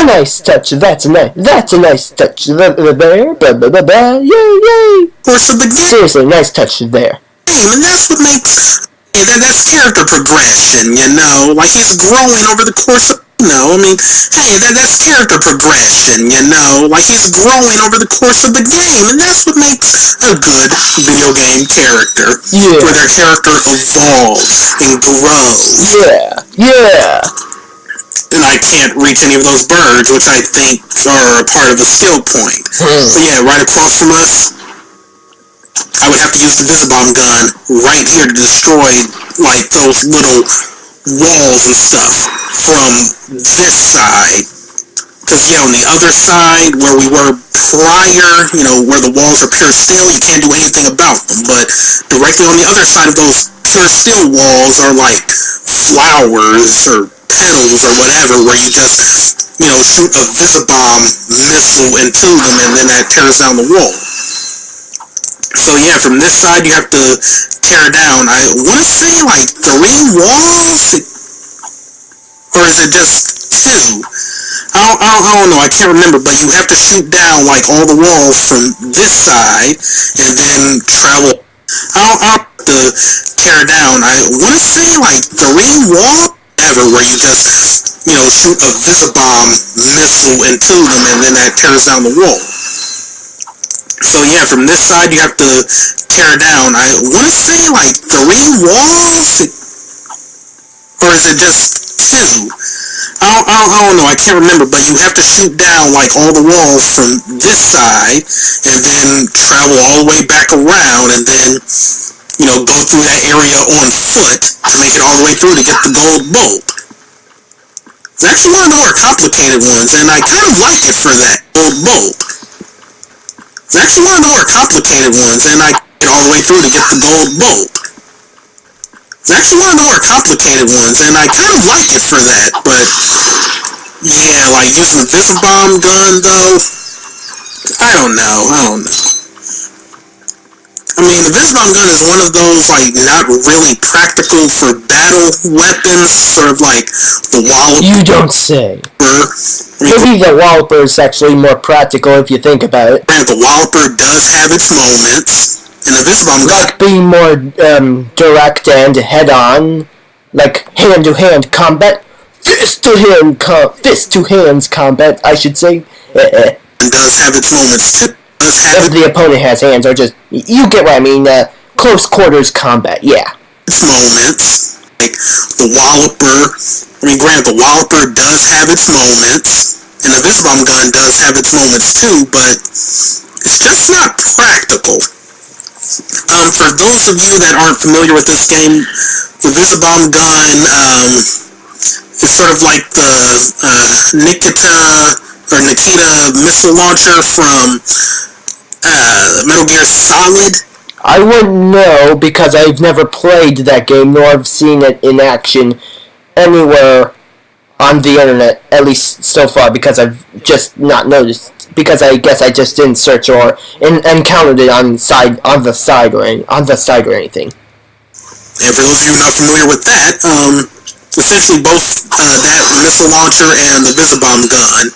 nice touch. That's a nice touch there. Blah blah blah blah. Yay yay. Seriously, nice touch there. And that's what makes that's character progression. He's growing over the course of. I mean, hey, that's character progression, he's growing over the course of the game, and that's what makes a good video game character, where their character evolves and grows. Yeah. And I can't reach any of those birds, which I think are a part of a skill point. But yeah, right across from us, I would have to use the Visibomb gun right here to destroy, those little walls and stuff from this side, because on the other side where we were prior, where the walls are pure steel, you can't do anything about them, but directly on the other side of those pure steel walls are flowers or petals or whatever, where you just shoot a Visibomb missile into them, and then that tears down the wall. So yeah, from this side you have to tear down, I want to say 3 walls, or is it just 2? I don't know, I can't remember, but you have to shoot down like all the walls from this side and then travel. I don't have to tear down. I want to say like 3 walls have it where you just, shoot a Visibomb missile into them and then that tears down the wall. So yeah, from this side you have to tear down. I want to say like 3 walls, or is it just 2? I don't know, I can't remember, but you have to shoot down like all the walls from this side and then travel all the way back around and then, go through that area on foot to make it all the way through to get the gold bulb. It's actually one of the more complicated ones, and I kind of like it for that gold bulb. It's actually one of the more complicated ones, and I get all the way through to get the gold bulb. It's actually one of the more complicated ones, and I kind of like it for that, but yeah, like using the Visibomb gun though, I don't know. I mean, the Visibomb gun is one of those like not really practical for battle weapons, sort of like the Walloper. You don't say. Maybe the Walloper is actually more practical if you think about it. And the Walloper does have its moments. And the Visibomb gun, like being more direct and head-on, like hand-to-hand combat, fist-to-hands combat, I should say. does have its moments too. If the opponent has hands, or just, you get what I mean, close quarters combat, yeah. Its moments, like the Walloper, granted the Walloper does have its moments, and the Visibomb gun does have its moments too, but it's just not practical. For those of you that aren't familiar with this game, the Visibomb gun is sort of like the Nikita missile launcher from Metal Gear Solid. I wouldn't know because I've never played that game, nor have seen it in action anywhere on the internet, at least so far, because I've just not noticed. Because I guess I just didn't search or encountered it on the side or anything. And for those of you not familiar with that, essentially both that missile launcher and the Visibomb gun,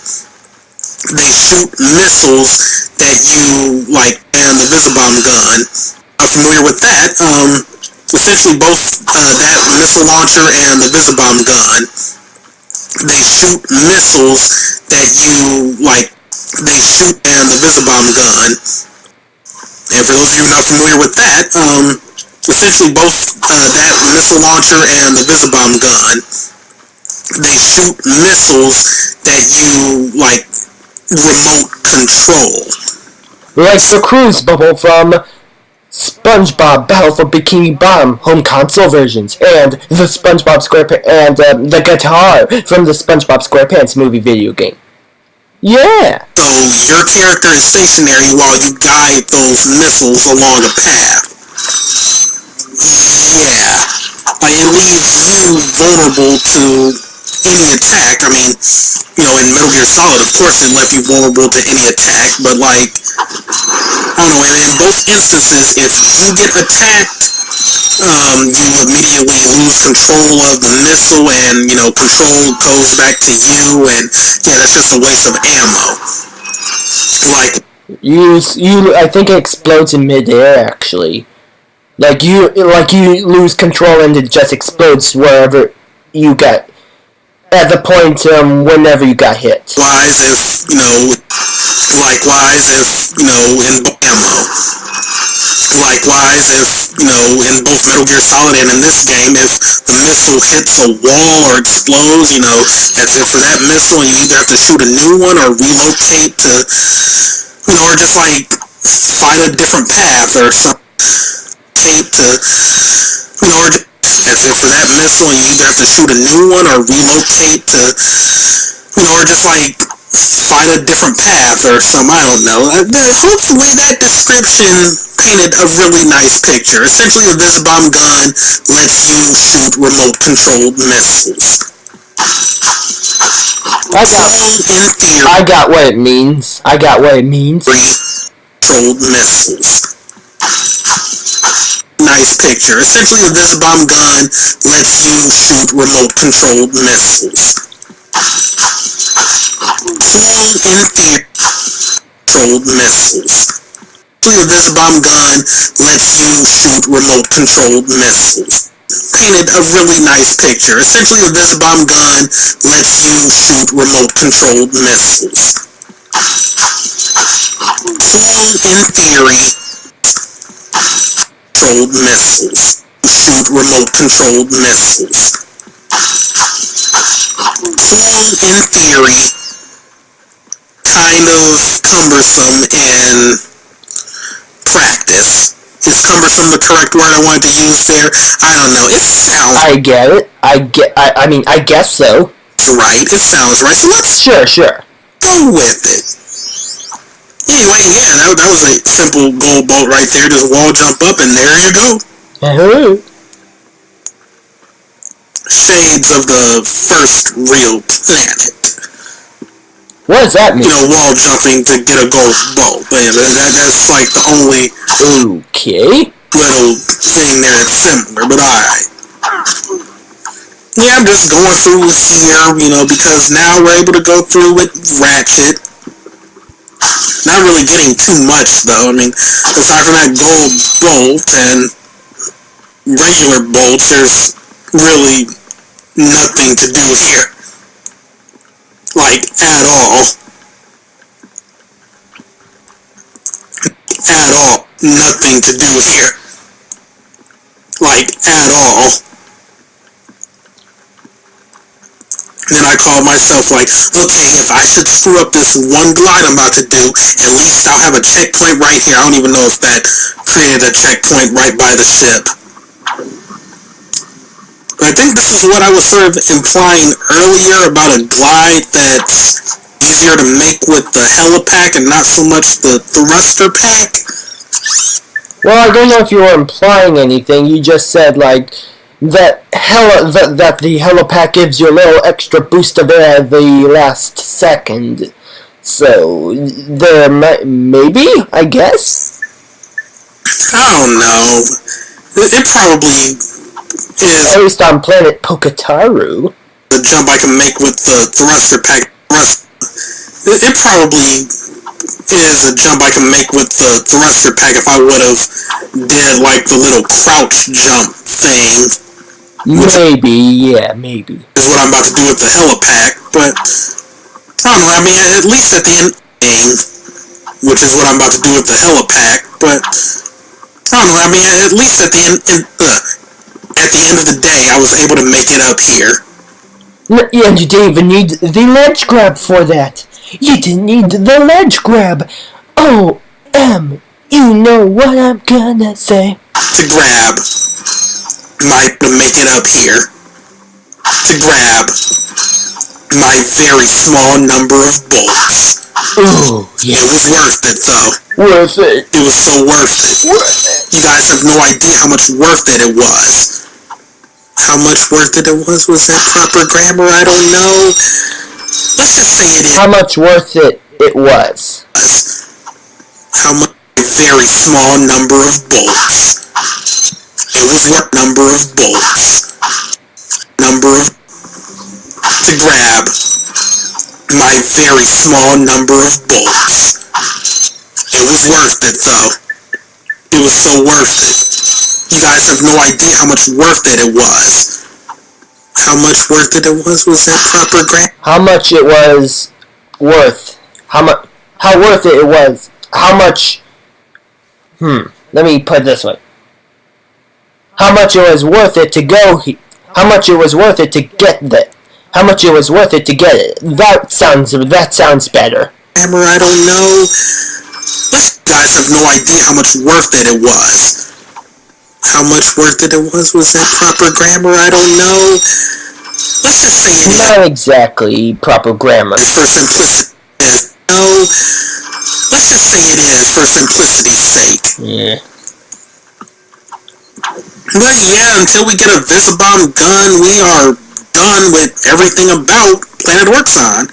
they shoot missiles that you like, and the Visibomb gun. Not familiar with that, essentially both that missile launcher and the Visibomb gun, they shoot missiles that you like. They shoot and the Visibomb gun. And for those of you not familiar with that, essentially both that missile launcher and the Visibomb gun, they shoot missiles that you like remote control. Like the cruise bubble from SpongeBob Battle for Bikini Bottom home console versions, and the SpongeBob SquarePants and the guitar from the SpongeBob SquarePants movie video game. Yeah! So your character is stationary while you guide those missiles along a path. Yeah. It leaves you vulnerable to any attack. I mean, in Metal Gear Solid, of course, it left you vulnerable to any attack, but like, I don't know, in both instances, if you get attacked, you immediately lose control of the missile, and control goes back to you, and yeah, that's just a waste of ammo. Like you I think it explodes in midair actually. Like you lose control and it just explodes wherever you get at the point whenever you got hit. Likewise, if in ammo. Likewise, if, in both Metal Gear Solid and in this game, if the missile hits a wall or explodes, that's it for that missile, and you either have to shoot a new one or relocate to, or just, like, find a different path or something or that's it for that missile, and you either have to shoot a new one or relocate to, or just, like, find a different path or something, I don't know. Hopefully that description painted a really nice picture. Essentially, a Visibomb gun lets you shoot remote-controlled missiles. I got what it means. Controlled missiles. Nice picture. Essentially, the Visibomb gun lets you shoot remote-controlled missiles. Small in theory controlled missiles. A Visibomb gun lets you shoot remote controlled missiles. Painted a really nice picture. Essentially, a Visibomb gun lets you shoot remote controlled missiles. Small in theory controlled missiles. Shoot remote controlled missiles. Small in theory, kind of cumbersome in practice. Is cumbersome the correct word I wanted to use there? I don't know. It sounds I get it. I mean, I guess so. right. It sounds right. So let's Sure. go with it. Anyway, yeah, that was a simple gold bolt right there. Just wall jump up and there you go. Shades of the first real planet. What does that mean? Wall jumping to get a gold bolt. But yeah, that's like the only Okay. little thing there that's similar, but alright. Yeah, I'm just going through here, because now we're able to go through with Ratchet. Not really getting too much, though. I mean, aside from that gold bolt and regular bolts, there's really nothing to do here. Like, at all. At all. Nothing to do here. Like, at all. Then I called myself like, okay, if I should screw up this one glide I'm about to do, at least I'll have a checkpoint right here. I don't even know if that created a checkpoint right by the ship. I think this is what I was sort of implying earlier about a glide that's easier to make with the helipack and not so much the thruster pack. Well, I don't know if you were implying anything. You just said, like, that the helipack gives you a little extra boost of air at the last second. So, there maybe, I guess? I don't know. It probably is At least on planet Pokataru. the jump I can make with the thruster pack. It probably is a jump I can make with the thruster pack if I would have did like the little crouch jump thing. Maybe. Is what I'm about to do with the helipack, but I don't know. I mean, at least at the end of the game, which is what I'm about to do with the helipack, but I don't know. I mean, at least at the end of the day, I was able to make it up here. And you didn't even need the ledge grab for that. You didn't need the ledge grab. Oh, you know what I'm gonna say. To grab my to make it up here. To grab my very small number of bolts. Ooh, yeah. It was worth it, though. Worth it. It was so worth it. You guys have no idea how much worth it was. How much worth it was? Was that proper grammar? I don't know. Let's just say it is. How much worth it was? How much? A very small number of bolts. It was what number of bolts? To grab my very small number of bolts. It was worth it, though. It was so worth it. You guys have no idea how much worth it was. How much worth it was? Was that proper grammar? How much it was worth? How worth it was? How much? Let me put it this way. How much it was worth it to go? How much it was worth it to get that? How much it was worth it to get it? That sounds better. Grammar, I don't know. You guys have no idea how much worth it was. How much worth it was? Was that proper grammar? I don't know. Let's just say it is. Not exactly proper grammar. For simplicity. No. Let's just say it is for simplicity's sake. Yeah. But yeah, until we get a Visibomb gun, we are done with everything about Planet Orxon.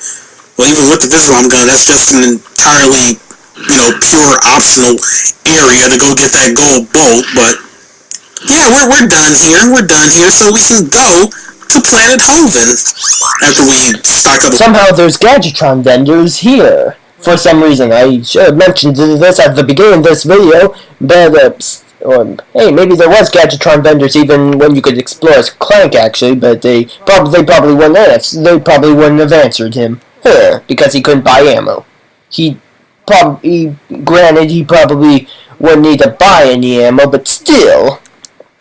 Well, even with the Visibomb gun, that's just an entirely, pure optional area to go get that gold bolt. But yeah, we're done here. So we can go to Planet Hoven after we stock up. Somehow there's Gadgetron vendors here. For some reason, I should have mentioned this at the beginning of this video, but, hey, maybe there was Gadgetron vendors even when you could explore as Clank, actually, but they probably wouldn't have answered him. Because he couldn't buy ammo. Granted, he probably wouldn't need to buy any ammo, but still.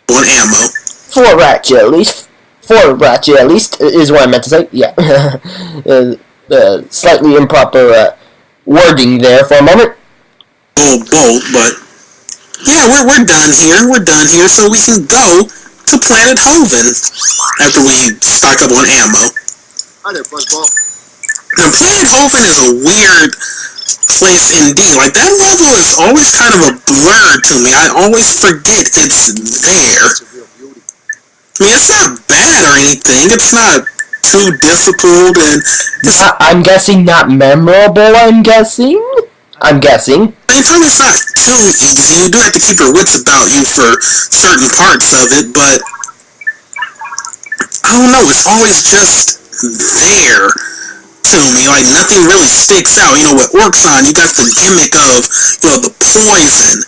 What ammo? For Ratchet, at least, is what I meant to say. Yeah. Slightly improper, wording there for a moment. Bolt, but yeah, we're done here. We're done here, so we can go to Planet Hoven after we stock up on ammo. Hi there, Fuzzball. Now, Planet Hoven is a weird place indeed. Like, that level is always kind of a blur to me. I always forget it's there. I mean, it's not bad or anything. It's not too difficult, and I'm guessing not memorable, I'm guessing? In some it's not too easy. You do have to keep your wits about you for certain parts of it, but I don't know, it's always just there to me. Like, nothing really sticks out. You know, with Orxon, you got the gimmick of, you know, the poison.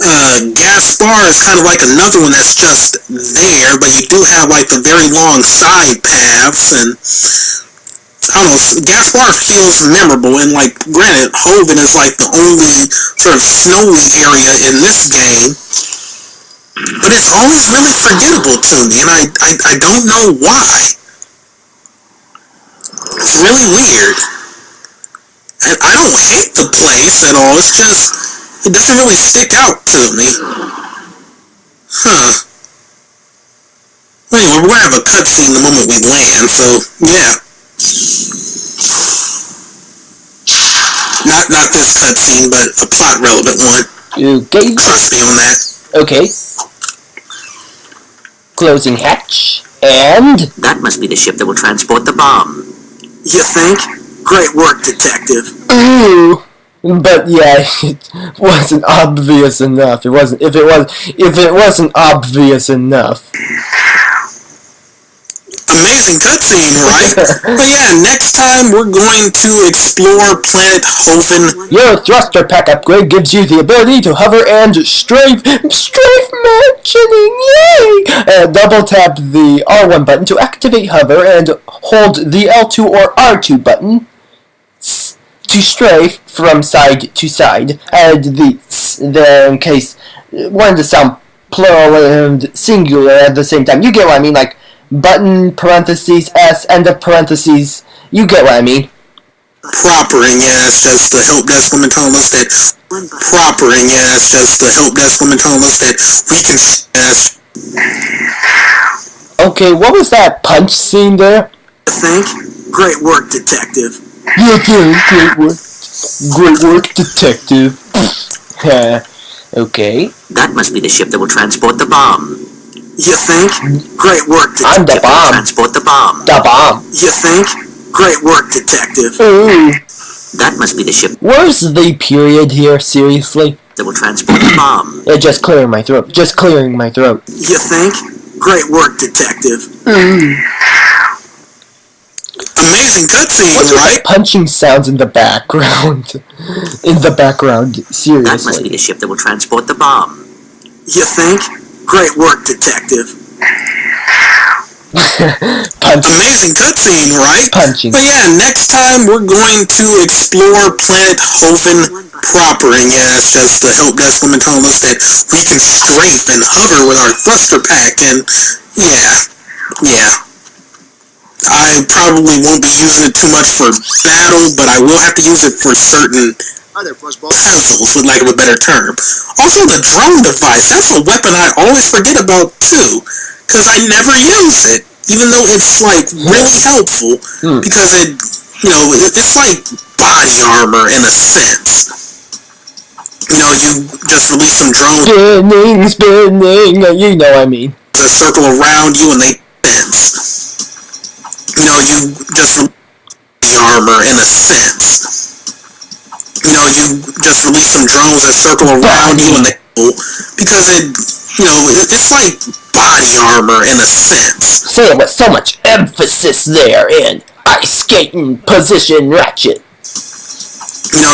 Gaspar is kind of like another one that's just there, but you do have, like, the very long side paths, and I don't know, Gaspar feels memorable, and, like, granted, Hoven is, like, the only sort of snowy area in this game, but it's always really forgettable to me, and I don't know why. It's really weird. I don't hate the place at all, it's just, it doesn't really stick out to me. Huh. Well, anyway, we're gonna have a cutscene the moment we land, so, yeah. Not this cutscene, but a plot-relevant one. Okay. Trust me on that. Okay. Closing hatch, and... That must be the ship that will transport the bomb. You think? Great work, detective. Ooh. But yeah, it wasn't obvious enough. If it wasn't obvious enough. Amazing cutscene, right? But yeah, next time we're going to explore Planet Hoven. Your thruster pack upgrade gives you the ability to hover and strafe mentioning, yay! Double tap the R1 button to activate hover and hold the L2 or R2 button to strafe from side to side. Add the s there in case wanted to sound plural and singular at the same time. You get what I mean, like button parentheses S end of parentheses. You get what I mean. Propering, yeah, that's just the help desk woman telling us that. Propering, yeah, that's just the help desk woman telling us that we can. Okay, what was that punch scene there? Think? Great work, detective. You think? Great work, detective. Okay. That must be the ship that will transport the bomb. You think? Great work, detective. I'm the bomb. Transport the bomb. The bomb. You think? Great work, detective. Ooh. That must be the ship Where's the period here, seriously? that will transport the bomb. Yeah, just clearing my throat. You think? Great work, detective. Amazing cutscenes, right? Punching sounds in the background. That must be Seriously. the ship that will transport the bomb. You think? Great work, detective. Punching. Amazing cutscene, right? Punching. But yeah, next time we're going to explore Planet Hoven proper, and yeah, that's just the help desk woman telling us that we can strafe and hover with our thruster pack, and yeah. I probably won't be using it too much for battle, but I will have to use it for certain puzzles, for lack of a better term. Also, the drone device, that's a weapon I always forget about too, because I never use it, even though it's like really helpful, because it's like body armor in a sense. You know, you just release some drones Spinning, you know what I mean. that circle around you and they fence. You know, you just release armor in a sense. You know, you just release some drones that circle around you and they because it's like body armor in a sense. Say it with so much emphasis there in ice skating position, Ratchet. You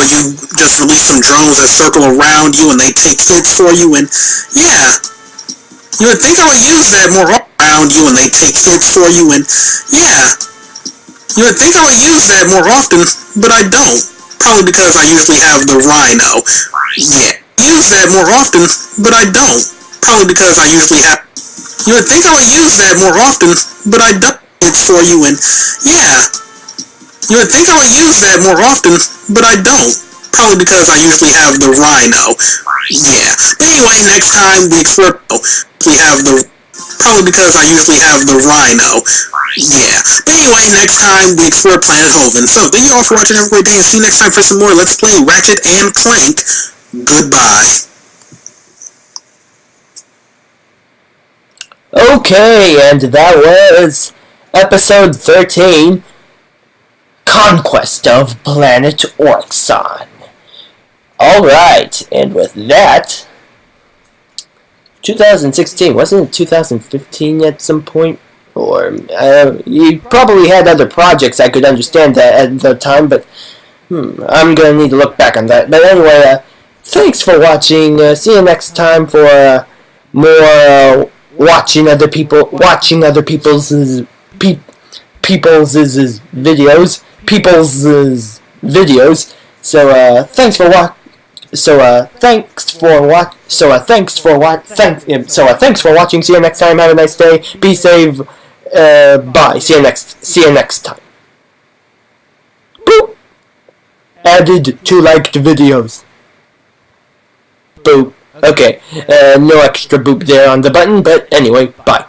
just release some drones that circle around you and they take hits for you, and yeah, you would think I would use that more around you and they take hits for you, and yeah, you would think I would use that more often, but I don't. Probably because I usually have the Rhino. Yeah, use that more often, but I don't. Probably because I usually have. You would think I would use that more often, but I don't. It's for you, and yeah, you would think I would use that more often, but I don't. Probably because I usually have the Rhino. Yeah. But anyway, next time we explore, we have the. Probably because I usually have the Rhino. Yeah. But anyway, next time we explore Planet Hoven. So thank you all for watching. Have a great day, and see you next time for some more Let's Play Ratchet and Clank. Goodbye. Okay, and that was episode 13, Conquest of Planet Orxon. Alright, and with that, 2016, wasn't it 2015 at some point? Or, you probably had other projects, I could understand that at the time, but, I'm gonna need to look back on that. But anyway, thanks for watching, see you next time for, more, watching other people's videos. So thanks for watching. See you next time. Have a nice day. Be safe. Bye. See you next time. Boop. Added to liked videos. Boop. Okay, no extra boop there on the button, but anyway, bye.